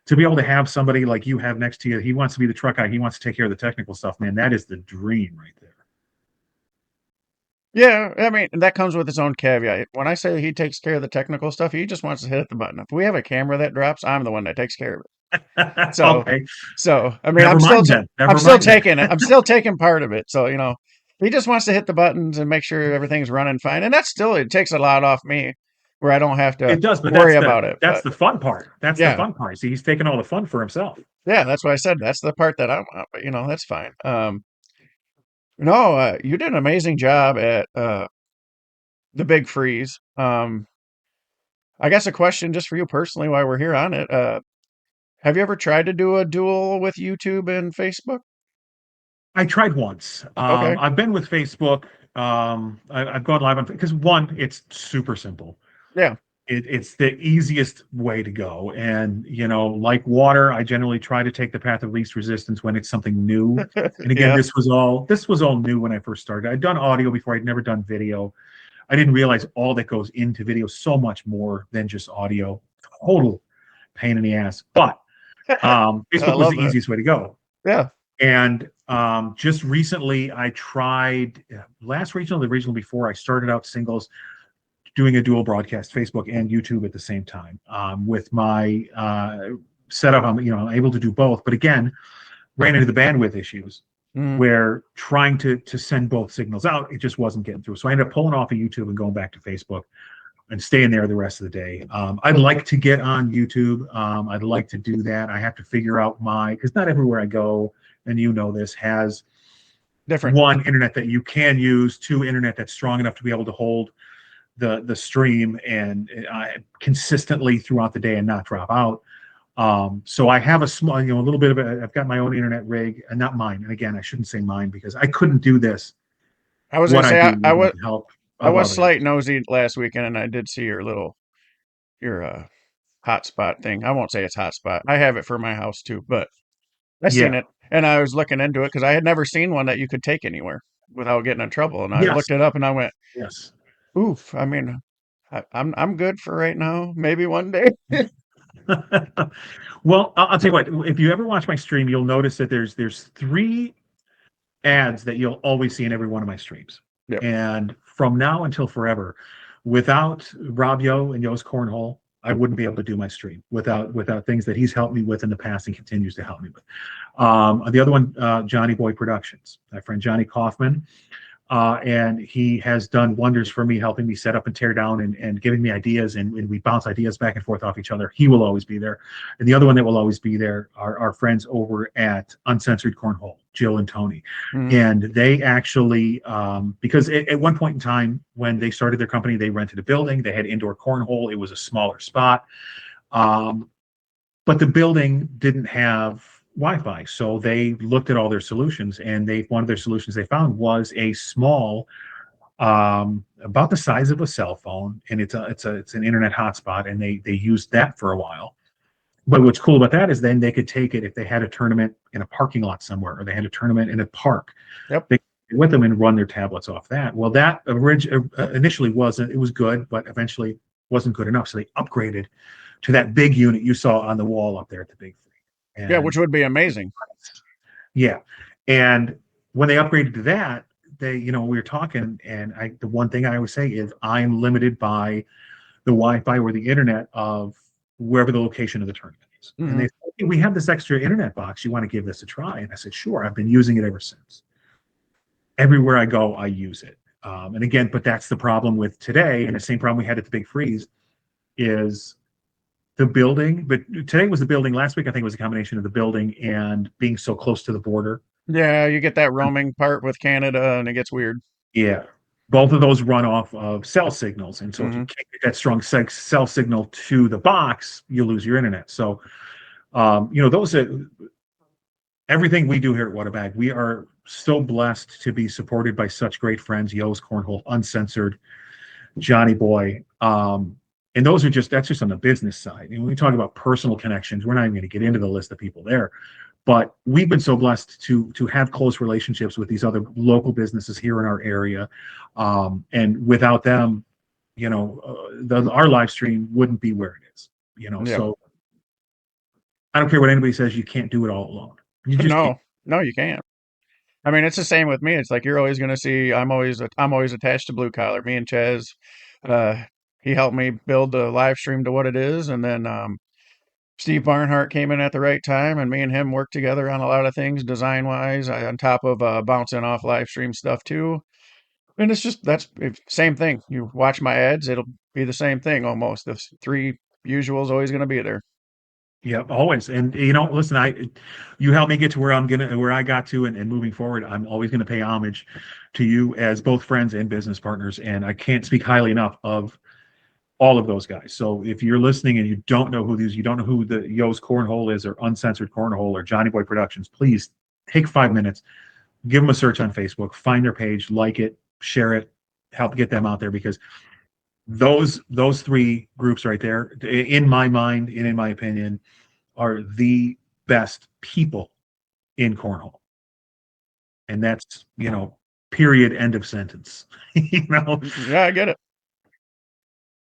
to be able to have somebody like you have next to you, he wants to be the truck guy, he wants to take care of the technical stuff, man, that is the dream right there. Yeah, I mean, that comes with its own caveat. When I say he takes care of the technical stuff, he just wants to hit the button. If we have a camera that drops, I'm the one that takes care of it. So, Okay. I mean, Never mind then. I'm Never still mind then. taking it. I'm still taking part of it. So, he just wants to hit the buttons and make sure everything's running fine. And it takes a lot off me where I don't have to It does, but worry about it. that's But the fun part. That's the yeah, fun part. See, he's taking all the fun for himself. yeah, that's what I said. That's the part that I want, but that's fine. No, you did an amazing job at the Big Freeze. I guess a question just for you personally while we're here on it. Have you ever tried to do a duel with YouTube and Facebook? I tried once. Okay. I've been with Facebook. I've gone live on because one, it's super simple. Yeah. It's the easiest way to go, and like water, I generally try to take the path of least resistance when it's something new. And again, Yeah. this was all new when I first started. I'd done audio before. I'd never done video. I didn't realize all that goes into video, so much more than just audio. Total pain in the ass. But I Facebook was love the that. easiest way to go. Yeah. And just recently, I tried the regional before I started out singles, doing a dual broadcast, Facebook and YouTube at the same time. With my setup, I'm able to do both. But again, ran into the bandwidth issues Mm, where trying to send both signals out, it just wasn't getting through. So I ended up pulling off of YouTube and going back to Facebook and staying there the rest of the day. I'd like to get on YouTube. I'd like to do that. I have to figure out because not everywhere I go, and this, has different. one internet that you can use, two internet that's strong enough to be able to hold the stream and consistently throughout the day and not drop out. So I have a small, a little bit of I've got my own internet rig, and not mine. And again, I shouldn't say mine because I couldn't do this, I was gonna what I say do, I without was the help I of was others. slight nosy last weekend, and I did see your hotspot thing. I won't say it's hotspot. I have it for my house too, but I seen Yeah. it, and I was looking into it because I had never seen one that you could take anywhere without getting in trouble. And I Yes. looked it up, and I went, Yes. "Oof!" I mean, I'm good for right now. Maybe one day. Well, I'll tell you what. If you ever watch my stream, you'll notice that there's three ads that you'll always see in every one of my streams. Yep. And from now until forever, without Rob Yo and Yo's Cornhole, I wouldn't be able to do my stream without things that he's helped me with in the past and continues to help me with. The other one, Johnny Boy Productions, my friend Johnny Kaufman. And he has done wonders for me, helping me set up and tear down and giving me ideas, and we bounce ideas back and forth off each other. He will always be there. And the other one that will always be there are our friends over at Uncensored Cornhole, Jill and Tony. Mm, And they actually, because at one point in time when they started their company, they rented a building, they had indoor cornhole, it was a smaller spot. But the building didn't have Wi-Fi, so they looked at all their solutions, and one of their solutions they found was a small, about the size of a cell phone, and it's an internet hotspot, and they used that for a while. But what's cool about that is then they could take it if they had a tournament in a parking lot somewhere, or they had a tournament in a park. yep. They could with them and run their tablets off that. Well, that initially wasn't. It was good, but eventually wasn't good enough. So they upgraded to that big unit you saw on the wall up there at the Big Three. Yeah, And which would be amazing. yeah, and when they upgraded to that, we were talking, and the one thing I always say is I'm limited by the Wi-Fi or the internet of wherever the location of the tournament is. And they Hmm. said, "Hey, we have this extra internet box. You want to give this a try?" And I said, "Sure." I've been using it ever since. Everywhere I go, I use it. And again, but that's the problem with today, and the same problem we had at the Big Freeze is the building. But today was the building. Last week, I think it was a combination of the building and being so close to the border. Yeah, you get that roaming part with Canada, and it gets weird. Yeah. Both of those run off of cell signals. And so if you Hmm. can't get that strong cell signal to the box, you lose your internet. So, those are everything we do here at Whatabag. We are so blessed to be supported by such great friends, Yo's Cornhole, Uncensored, Johnny Boy. And that's just on the business side. And when we talk about personal connections, we're not even going to get into the list of people there. But we've been so blessed to have close relationships with these other local businesses here in our area, and without them, our live stream wouldn't be where it is. Yeah. So I don't care what anybody says, you can't do it all alone. You just can't. No, no, you can't. I mean, it's the same with me. It's like you're always going to see. I'm always attached to Blue Collar. Me and Chaz, uh, he helped me build the live stream to what it is, and then Steve Barnhart came in at the right time, and me and him worked together on a lot of things design wise, on top of bouncing off live stream stuff too. And it's just same thing. You watch my ads, it'll be the same thing almost. The three usual is always going to be there. Yeah, always. And listen, you helped me get to where I got to, and moving forward, I'm always gonna pay homage to you as both friends and business partners. And I can't speak highly enough of all of those guys. So if you're listening and you don't know who the Yo's Cornhole is, or Uncensored Cornhole, or Johnny Boy Productions, please take 5 minutes, give them a search on Facebook, find their page, like it, share it, help get them out there, because those three groups right there, in my mind and in my opinion, are the best people in cornhole. And that's, period, end of sentence. Yeah, I get it.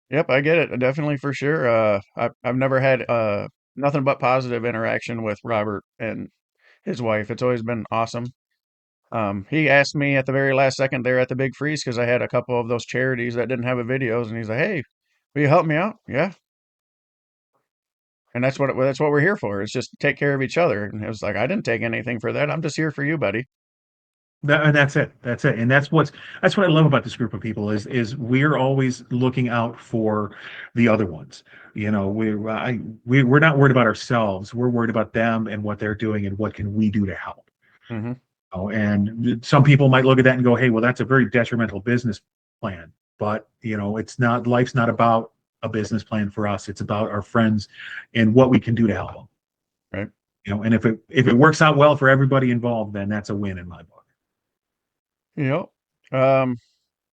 Yep, I get it. Definitely for sure. I've never had nothing but positive interaction with Robert and his wife. It's always been awesome. He asked me at the very last second there at the Big Freeze because I had a couple of those charities that didn't have a videos, and he's like, "Hey, will you help me out?" Yeah, and that's what we're here for. Is just take care of each other. And it was like, I didn't take anything for that. I'm just here for you, buddy. And that's it. That's it. And that's what I love about this group of people is we're always looking out for the other ones. We're not worried about ourselves. We're worried about them and what they're doing and what can we do to help. Hmm. And some people might look at that and go, "Hey, well, that's a very detrimental business plan." But it's not. Life's not about a business plan for us. It's about our friends and what we can do to help them. Right. And if it works out well for everybody involved, then that's a win in my book. Yep. Um,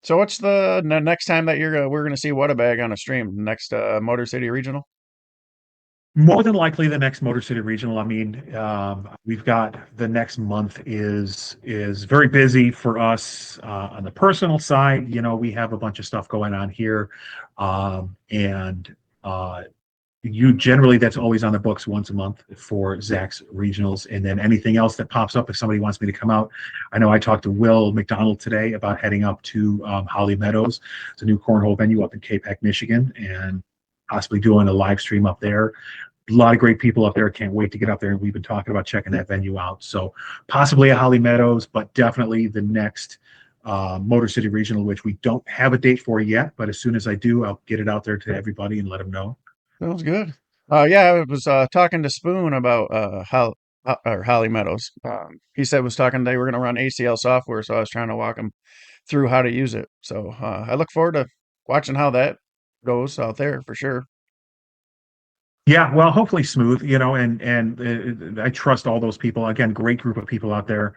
so what's the next time that we're gonna see Whatabag on a stream? Next Motor City Regional? More than likely, the next Motor City Regional. I mean, we've got the next month is very busy for us on the personal side. We have a bunch of stuff going on here, and you generally that's always on the books once a month for Zach's regionals, and then anything else that pops up if somebody wants me to come out. I know I talked to Will McDonald today about heading up to Holly Meadows. It's a new cornhole venue up in Capac, Michigan, and possibly doing a live stream up there. A lot of great people up there. Can't wait to get up there. And we've been talking about checking that venue out. So possibly a Holly Meadows, but definitely the next Motor City Regional, which we don't have a date for yet. But as soon as I do, I'll get it out there to everybody and let them know. Sounds good. Yeah, I was talking to Spoon about or Holly Meadows. He said was talking they were going to run ACL software, so I was trying to walk him through how to use it. So I look forward to watching how that goes out there for sure. Yeah, well, hopefully smooth, and I trust all those people. Again, great group of people out there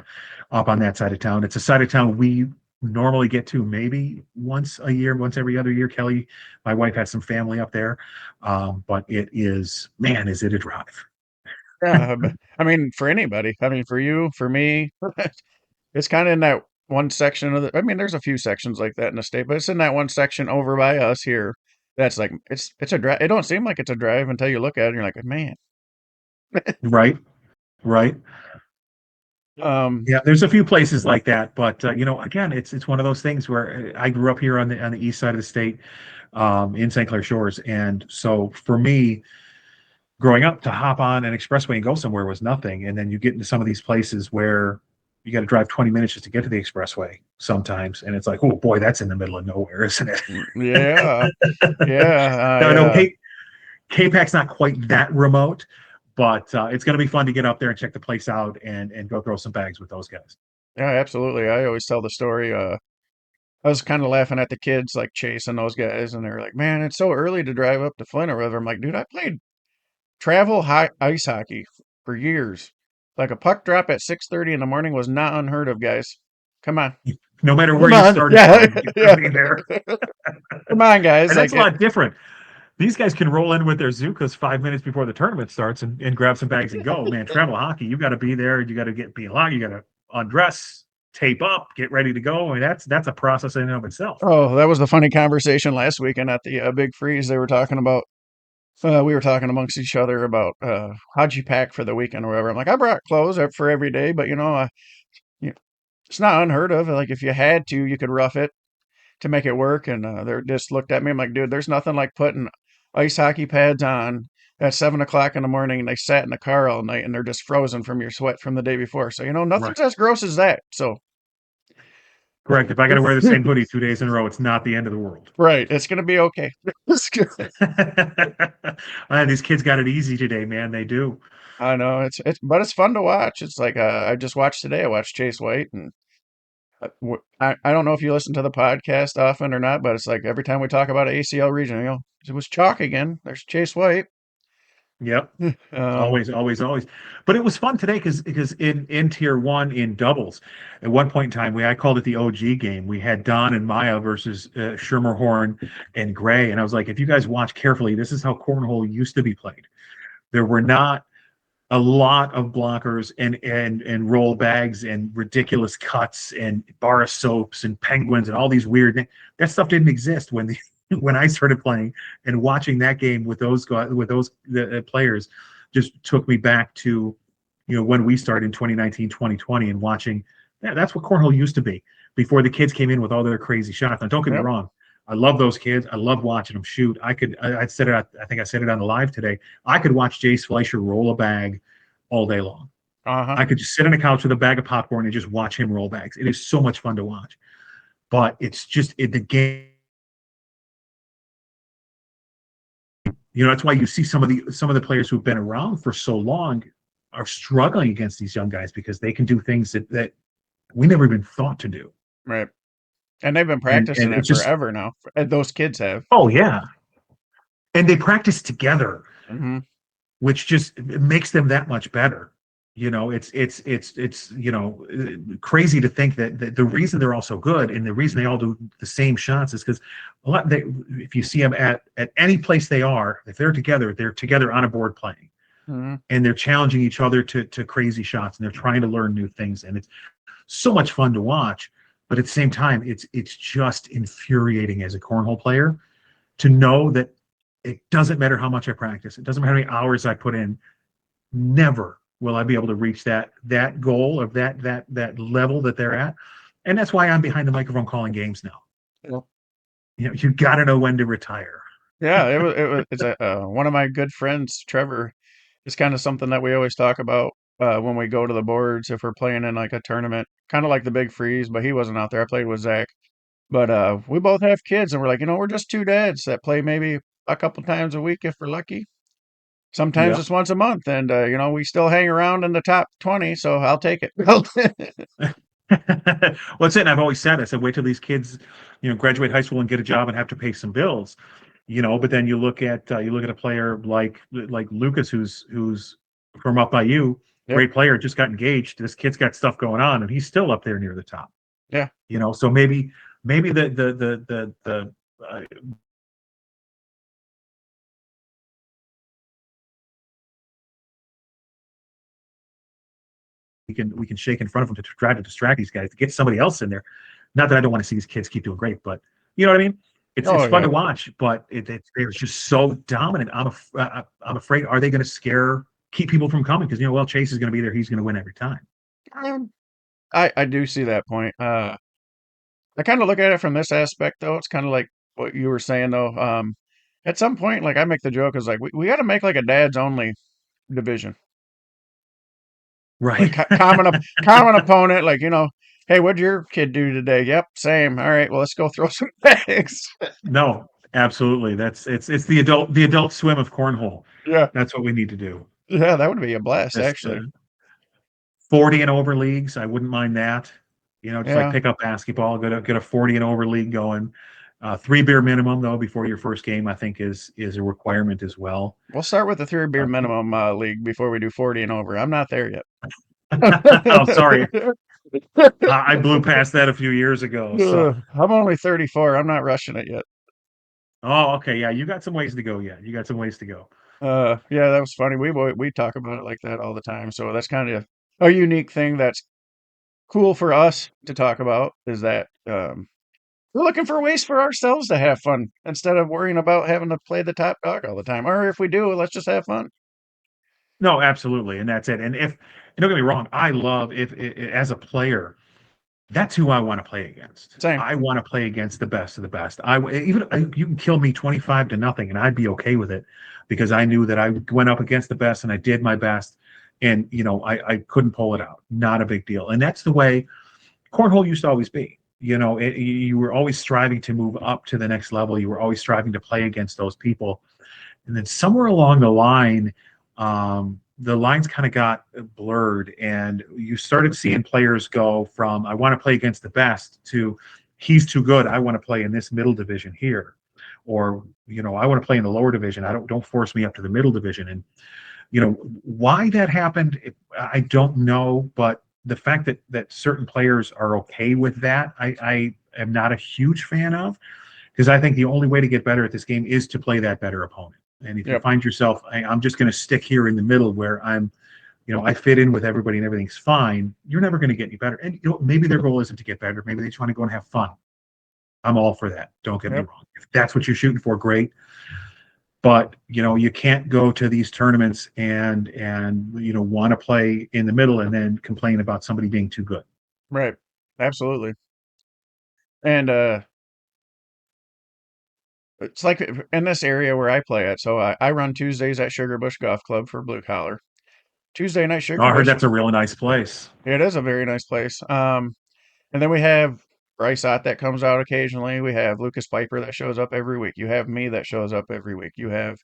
up on that side of town. It's a side of town we normally get to maybe once a year, once every other year. Kelly, my wife, has some family up there, but it is, man, is it a drive. Yeah, I mean for anybody. I mean for you, for me, it's kind of in that one section of the. I mean, there's a few sections like that in the state, but it's in that one section over by us here. That's like it's a drive. It don't seem like it's a drive until you look at it and you're like, man. Right, right. Um, Yeah, there's a few places like that, but again, it's one of those things where I grew up here on the east side of the state, in St. Clair Shores, and so for me, growing up, to hop on an expressway and go somewhere was nothing, and then you get into some of these places where you got to drive 20 minutes just to get to the expressway sometimes, and it's like, oh boy, that's in the middle of nowhere, isn't it? yeah, yeah, No, K-Pac's not quite that remote, but it's going to be fun to get up there and check the place out and go throw some bags with those guys. yeah, absolutely. I always tell the story. I was kind of laughing at the kids like Chase and those guys, and they're like, "Man, it's so early to drive up to Flint or whatever." I'm like, "Dude, I played ice hockey for years. Like a puck drop at 6:30 in the morning was not unheard of, guys. Come on, No matter where come you on, started yeah, from, you're yeah, going to be there. come on, guys." And that's Like, a lot different. These guys can roll in with their Zukas 5 minutes before the tournament starts and grab some bags and go. Man, travel hockey, you got to be there. You got to be locked. You got to undress, tape up, get ready to go. I mean, that's a process in and of itself. oh, that was the funny conversation last weekend at the Big Freeze. They were talking about. We were talking amongst each other about how'd you pack for the weekend or whatever. I'm like, I brought clothes for every day, but you it's not unheard of. Like if you had to, you could rough it to make it work. And they just looked at me. I'm like, dude, there's nothing like putting ice hockey pads on at 7 o'clock in the morning and they sat in the car all night and they're just frozen from your sweat from the day before. So, Right. nothing's as gross as that. So, Correct. If I got to wear the same hoodie 2 days in a row, it's not the end of the world. right. It's going to be okay. It's good. These kids got it easy today, man. They do. I know but it's fun to watch. It's like, I just watched today. I watched Chase White and I don't know if you listen to the podcast often or not, but it's like every time we talk about ACL region, it was chalk again. There's Chase White. Yep. Um, Always, always, always. But it was fun today because in tier one in doubles, at one point in time, I called it the OG game. We had Don and Maya versus Schermerhorn and Gray, and I was like, if you guys watch carefully, this is how cornhole used to be played. There were not a lot of blockers and roll bags and ridiculous cuts and bar of soaps and penguins and all these weird things. That stuff didn't exist when I started playing, and watching that game with those guys, with those players just took me back to when we started in 2019 2020 and watching. Yeah, that's what cornhole used to be before the kids came in with all their crazy shots. Now don't get me yep. wrong, I love those kids. I love watching them shoot. I said it. I think I said it on the live today. I could watch Jace Fleischer roll a bag all day long. Uh-huh. I could just sit on a couch with a bag of popcorn and just watch him roll bags. It is so much fun to watch. But it's just the game. That's why you see some of the players who've been around for so long are struggling against these young guys because they can do things that we never even thought to do. Right. And they've been And practicing it it's just, forever now. Those kids have. oh yeah, and they practice together, Mm-hmm. which just makes them that much better. It's crazy to think that the reason they're all so good and the reason they all do the same shots is because if you see them at any place they are, if they're together on a board playing, Mm-hmm. and they're challenging each other to crazy shots, and they're trying to learn new things, and it's so much fun to watch. But at the same time, it's just infuriating as a cornhole player to know that it doesn't matter how much I practice, it doesn't matter how many hours I put in, never will I be able to reach that goal of that level that they're at. And that's why I'm behind the microphone calling games now. Yep. You got to know when to retire. Yeah, it's one of my good friends, Trevor. It's kind of something that we always talk about when we go to the boards if we're playing in like a tournament, kind of like the Big Freeze, but he wasn't out there. I played with Zach. But we both have kids, and we're like, we're just two dads that play maybe a couple times a week if we're lucky. Sometimes Yeah. it's once a month, and we still hang around in the top 20, so I'll take it. Well, that's it. And I've always said, I said, wait till these kids, graduate high school and get a job and have to pay some bills, But then you look at a player like Lucas, who's from up by you, Yep. great player, just got engaged. This kid's got stuff going on, and he's still up there near the top. Yeah. So maybe the we can shake in front of them to try to distract these guys to get somebody else in there. Not that I don't want to see these kids keep doing great, but you know what I mean. It's fun to watch, but they're just so dominant. I'm afraid, are they going to keep people from coming? Because Chase is going to be there. He's going to win every time. I do see that point. I kind of look at it from this aspect, though. It's kind of like what you were saying, though. At some point, like I make the joke, is like we got to make like a dads only division, like Right. common opponent. Like hey, what'd your kid do today? Yep, same. All right, well, let's go throw some bags. No, absolutely. It's the adult swim of cornhole. Yeah, That's what we need to do. yeah, that would be a blast, Just actually. 40 and over leagues. I wouldn't mind that. Just like Yeah, pick up basketball, get a 40 and over league going. 3 beer minimum though before your first game, I think is a requirement as well. we'll start with the 3 beer Uh, minimum league before we do 40 and over. I'm not there yet. oh, sorry, I blew past that a few years ago. So, I'm only 34. I'm not rushing it yet. oh, okay, yeah, you got some ways to go. Yeah, you got some ways to go. Yeah, that was funny. We talk about it like that all the time. So that's kind of a unique thing that's cool for us to talk about is that we're looking for ways for ourselves to have fun instead of worrying about having to play the top dog all the time. Or if we do, let's just have fun. No, absolutely, and that's it. And don't get me wrong, I love if as a player, That's who I want to play against. Same. I want to play against the best of the best. You can kill me 25-0, and I'd be okay with it because I knew that I went up against the best and I did my best, and I couldn't pull it out. Not a big deal. And that's the way cornhole used to always be. You were always striving to move up to the next level. You were always striving to play against those people. And then somewhere along the lines kind of got blurred, and you started seeing players go from I want to play against the best to he's too good. I want to play in this middle division here, or I want to play in the lower division. Don't force me up to the middle division. And why that happened, I don't know, but the fact that certain players are okay with that, I am not a huge fan of, because I think the only way to get better at this game is to play that better opponent. And if you find yourself, I'm just going to stick here in the middle where I fit in with everybody and everything's fine, you're never going to get any better. And maybe their goal isn't to get better. Maybe they just want to go and have fun. I'm all for that. Don't get me wrong. If that's what you're shooting for, great. But you can't go to these tournaments and want to play in the middle and then complain about somebody being too good. Right. Absolutely. And it's like in this area where I play at. So I run Tuesdays at Sugar Bush Golf Club for Blue Collar. Tuesday night Sugar I heard Bush. that's a really nice place. It is a very nice place. And then we have Bryce Ott that comes out occasionally. We have Lucas Piper that shows up every week. You have me that shows up every week. You have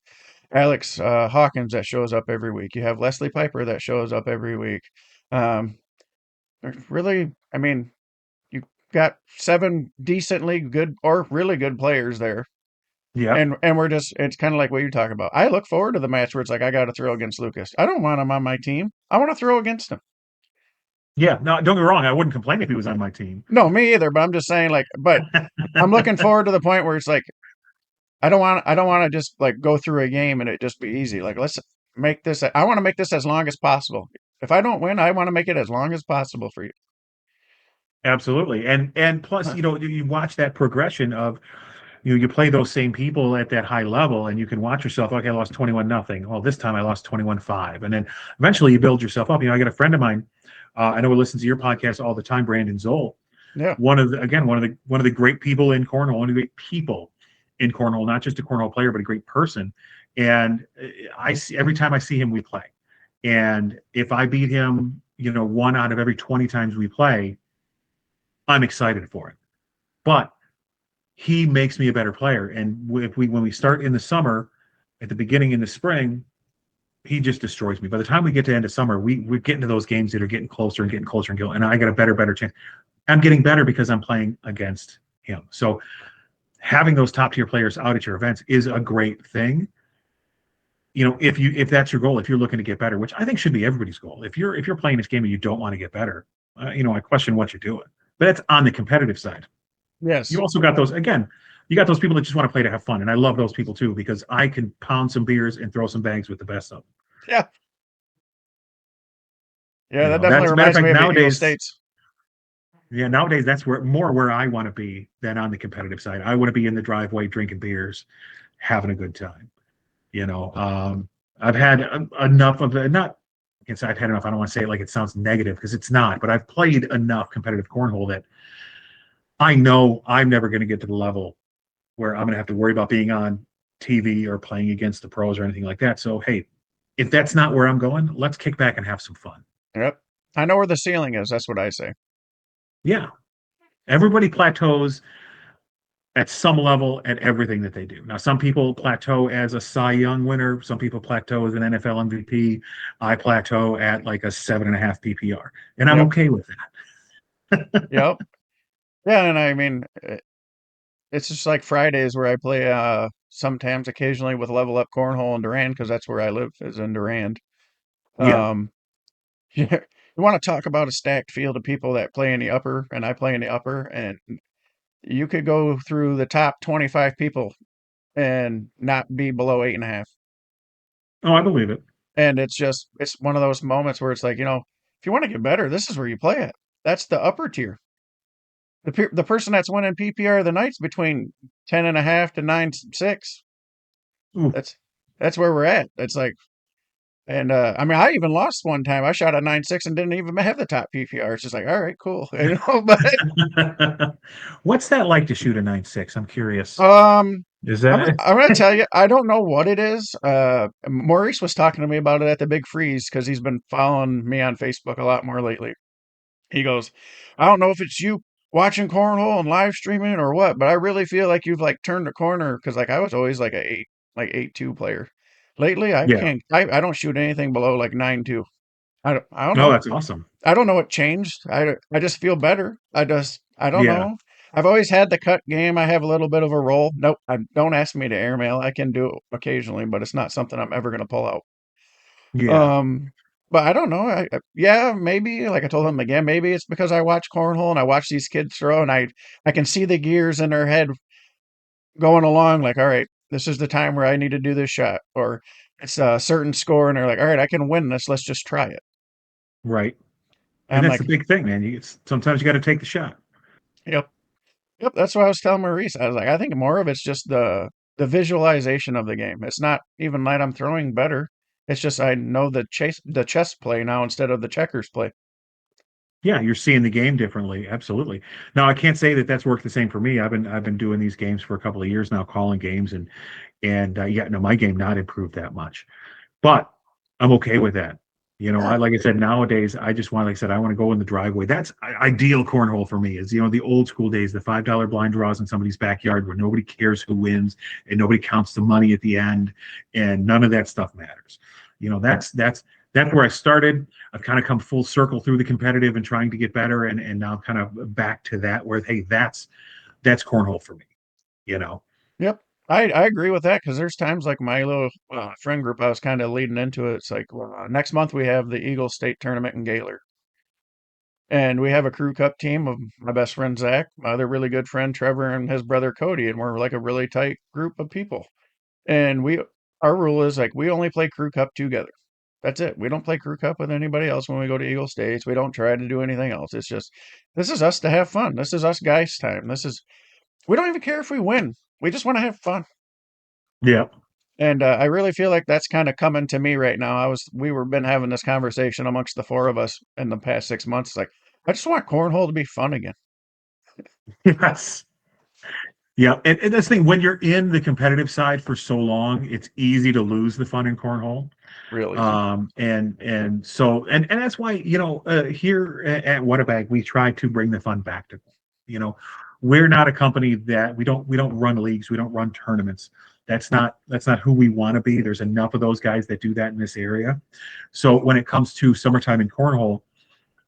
Alex Hawkins that shows up every week. You have Leslie Piper that shows up every week. Really, I mean, you got 7 decently good or really good players there. Yeah. And we're just, it's kind of like what you're talking about. I look forward to the match where it's like, I got to throw against Lucas. I don't want him on my team. I want to throw against him. Yeah. No, don't get me wrong. I wouldn't complain if he was on my team. No, me either. But I'm just saying, like, but I'm looking forward to the point where it's like, I don't want to just like go through a game and it just be easy. Like, let's make this, I want to make this as long as possible. If I don't win, I want to make it as long as possible for you. Absolutely. And plus, you watch that progression of, you play those same people at that high level and you can watch yourself, okay, I lost 21-0. Well, this time I lost 21-5. And then eventually you build yourself up. I got a friend of mine, I know he listens to your podcast all the time, Brandon Zoll. Yeah. One of the great people in cornhole, one of the great people in cornhole, not just a cornhole player, but a great person. And I see every time I see him, we play. And if I beat him, 1 out of every 20 times we play, I'm excited for it. But he makes me a better player. And when we start in the summer, at the beginning in the spring, he just destroys me. By the time we get to the end of summer, we're getting to those games that are getting closer and getting closer and I got a better chance. I'm getting better because I'm playing against him. So having those top tier players out at your events is a great thing. If that's your goal, if you're looking to get better, which I think should be everybody's goal. If you're playing this game and you don't want to get better, I question what you're doing. But that's on the competitive side. Yes. You also got those, again, you got those people that just want to play to have fun. And I love those people too, because I can pound some beers and throw some bags with the best of them. Yeah. Yeah, that definitely reminds me of the Eagle States. Yeah, nowadays that's where I want to be than on the competitive side. I want to be in the driveway drinking beers, having a good time. I've had enough of it. Not, I've had enough. I don't want to say it like it sounds negative because it's not. But I've played enough competitive cornhole that I know I'm never going to get to the level where I'm going to have to worry about being on TV or playing against the pros or anything like that. So hey, if that's not where I'm going, let's kick back and have some fun. Yep, I know where the ceiling is. That's what I say. Yeah. Everybody plateaus at some level at everything that they do. Now, some people plateau as a Cy Young winner. Some people plateau as an NFL MVP. I plateau at like a 7.5 PPR, and I'm okay with that. Yep. Yeah, and I mean, it's just like Fridays where I play sometimes occasionally with Level Up Cornhole in Durand because that's where I live, is in Durand. Yeah. You want to talk about a stacked field of people that play in the upper, and I play in the upper, and you could go through the top 25 people and not be below 8.5. Oh, I believe it. And it's one of those moments where it's like, if you want to get better, this is where you play it. That's the upper tier. The person that's winning PPR of the night's between 10.5 to 9.6. Ooh. That's where we're at. It's like, And I mean, I even lost one time. I shot a 9.6 and didn't even have the top PPR. It's just like, all right, cool. But What's that like to shoot a 9.6? I'm curious. um, Is that I'm gonna tell you, I don't know what it is. Maurice was talking to me about it at the Big Freeze because he's been following me on Facebook a lot more lately. He goes, I don't know if it's you watching cornhole and live streaming or what, but I really feel like you've like turned a corner because like I was always like a 8.2 player. Lately, I yeah. can't. I don't shoot anything below like 9.2. I don't Oh, know. that's awesome. I don't know what changed. I just feel better. I don't Yeah. know. I've always had the cut game. I have a little bit of a roll. Nope. Don't ask me to airmail. I can do it occasionally, but it's not something I'm ever going to pull out. Yeah. Um, but I don't know. Yeah, maybe like I told him again, maybe it's because I watch cornhole and I watch these kids throw and I can see the gears in their head going along like, all right, this is the time where I need to do this shot or it's a certain score and they're like, all right, I can win this. Let's just try it. Right. And And I'm that's like, the big thing, man. Sometimes you got to take the shot. yep. Yep, that's what I was telling Maurice. I was like, I think more of it's just the visualization of the game. It's not even that I'm throwing better. It's just I know the chess play now instead of the checkers play. Yeah, you're seeing the game differently. Absolutely. Now, I can't say that that's worked the same for me. I've been doing these games for a couple of years now, calling games, and yeah, no, my game not improved that much, but I'm okay with that. I like I said, nowadays I just want, like I said, I want to go in the driveway. That's ideal cornhole for me. Is the old school days, the $5 blind draws in somebody's backyard where nobody cares who wins and nobody counts the money at the end, and none of that stuff matters. That's where I started. I've kind of come full circle through the competitive and trying to get better, and now kind of back to that where, hey, that's cornhole for me. You know. Yep. I agree with that because there's times like my little friend group I was kind of leading into it. It's like well, next month we have the Eagle State Tournament in Gaylord. And we have a crew cup team of my best friend Zach, my other really good friend Trevor, and his brother Cody, and we're like a really tight group of people. And our rule is like we only play crew cup together. That's it. We don't play crew cup with anybody else when we go to Eagle States. We don't try to do anything else. It's just this is us to have fun. This is us guys time. We don't even care if we win. We just want to have fun. Yeah. And I really feel like that's kind of coming to me right now. We were been having this conversation amongst the four of us in the past 6 months. Like I just want cornhole to be fun again. Yes. Yeah, and that's the thing. When you're in the competitive side for so long, it's easy to lose the fun in cornhole. Real easy. And that's why here at Whatabag we try to bring the fun back to. You know, we're not a company that we don't run leagues, we don't run tournaments. That's not who we want to be. There's enough of those guys that do that in this area. So when it comes to summertime in cornhole,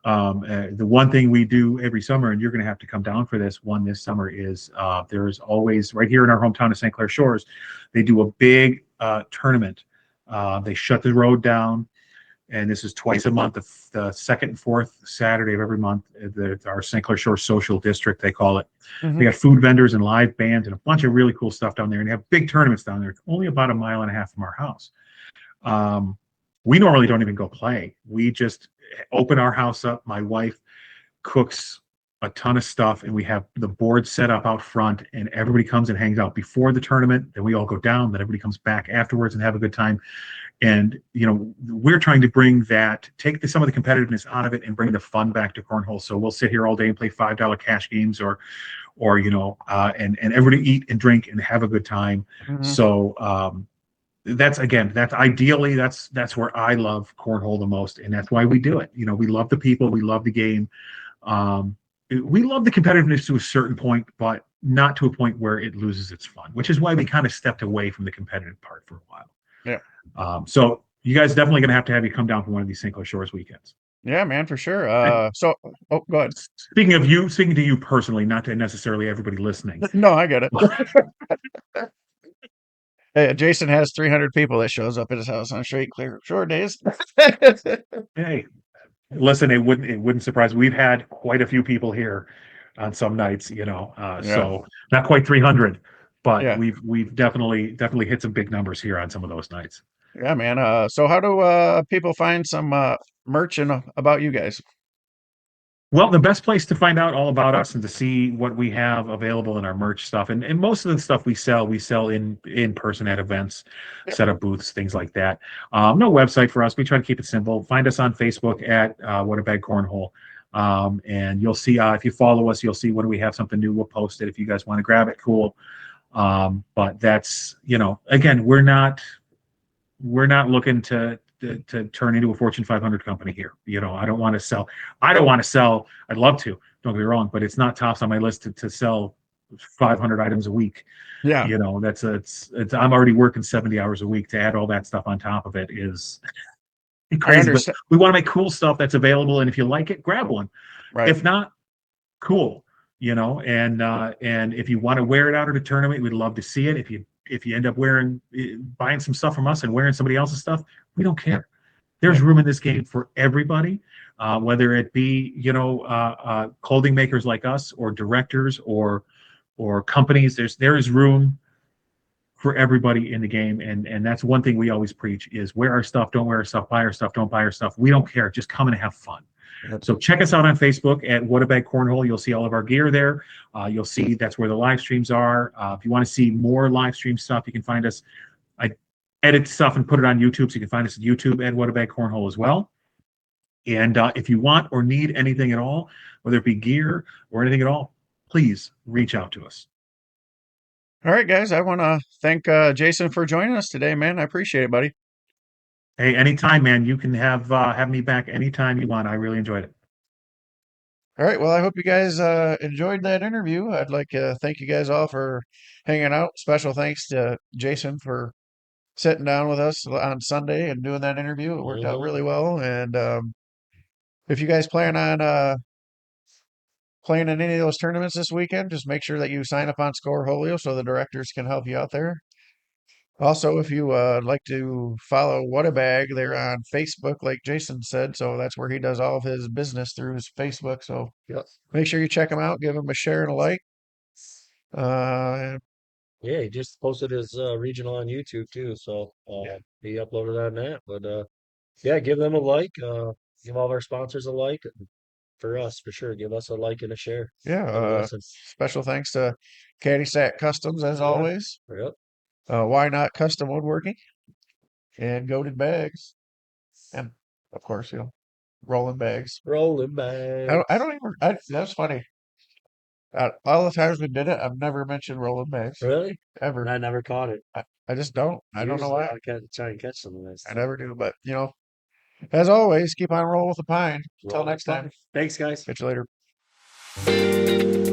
the one thing we do every summer, and you're going to have to come down for this summer, is there's always right here in our hometown of St. Clair Shores, they do a big tournament. They shut the road down, and this is twice a month, the second and fourth Saturday of every month. Our St. Clair Shores Social District, they call it. They Hmm. got food vendors and live bands and a bunch of really cool stuff down there, and they have big tournaments down there. It's only about a mile and a half from our house. Um, we normally don't even go play. We just open our house up. My wife cooks a ton of stuff, and we have the board set up out front, and everybody comes and hangs out before the tournament. Then we all go down. Then everybody comes back afterwards and have a good time. And we're trying to take some of the competitiveness out of it and bring the fun back to cornhole. So we'll sit here all day and play $5 cash games, and everybody eat and drink and have a good time. Hmm. So that's ideally that's where I love cornhole the most, and that's why we do it. We love the people, we love the game, we love the competitiveness to a certain point, but not to a point where it loses its fun, which is why we kind of stepped away from the competitive part for a while. Yeah. So you guys definitely going to have you come down for one of these St. Clair Shores weekends. Yeah, man, for sure. And Go ahead. speaking to you personally, not to necessarily everybody listening. No, I get it. Hey, Jason has 300 people that shows up at his house on straight clear shore days. Hey, listen, it wouldn't surprise me. We've had quite a few people here on some nights, Yeah. so not quite 300, but Yeah. we've definitely hit some big numbers here on some of those nights. Yeah, man. So how do people find some merch and about you guys? Well, the best place to find out all about us and to see what we have available in our merch stuff, and most of the stuff we sell in person at events, Yep. set up booths, things like that. No website for us. We try to keep it simple. Find us on Facebook at What a Bag Cornhole, and you'll see if you follow us, you'll see when we have something new. We'll post it if you guys want to grab it. Cool. But that's again, we're not looking to turn into a Fortune 500 company here. I don't want to sell. I don't want to sell. I'd love to. Don't get me wrong, but it's not tops on my list to sell 500 items a week. Yeah. That's it's. I'm already working 70 hours a week. To add all that stuff on top of it is I crazy. But understand. we want to make cool stuff that's available, and if you like it, grab one. Right. If not, cool. And if you want to wear it out at a tournament, we'd love to see it. If you end up buying some stuff from us and wearing somebody else's stuff, we don't care. There's room in this game for everybody, whether it be clothing makers like us, or directors, or companies. There is room for everybody in the game, and that's one thing we always preach: is wear our stuff, don't wear our stuff, buy our stuff, don't buy our stuff. We don't care. Just come and have fun. Yep. So check us out on Facebook at What a Bag Cornhole. You'll see all of our gear there. You'll see that's where the live streams are. If you want to see more live stream stuff, you can find us. I edit stuff and put it on YouTube, so you can find us at YouTube at What a Bag Cornhole as well. And if you want or need anything at all, whether it be gear or anything at all, please reach out to us. All right, guys. I want to thank Jason for joining us today, man. I appreciate it, buddy. Hey, anytime, man. You can have me back anytime you want. I really enjoyed it. All right. Well, I hope you guys enjoyed that interview. I'd like to thank you guys all for hanging out. Special thanks to Jason for sitting down with us on Sunday and doing that interview. It worked out really well. And if you guys plan on playing in any of those tournaments this weekend, just make sure that you sign up on Scoreholio so the directors can help you out there. Also, if you like to follow What a Bag, they're on Facebook, like Jason said. So that's where he does all of his business through his Facebook. So Yep. make sure you check him out, give him a share and a like. Uh, Yeah, he just posted his regional on YouTube too, so he uploaded on that. But yeah, give them a like. Give all of our sponsors a like. And for us, for sure, give us a like and a share. yeah. And a listen. Special thanks to CaddySack Customs as Yeah. always. Yep. Why Not Custom Woodworking and Goated Bags, and of course, rolling bags. Rolling I bags. don't even. That's funny. All the times we did it, I've never mentioned rolling bags Really? ever. I never caught it. I just don't. I don't know Usually why. I try and catch some of this. I never do. But as always, keep on rolling with the pine. Until Rolling next time. Thanks, guys. Catch you later.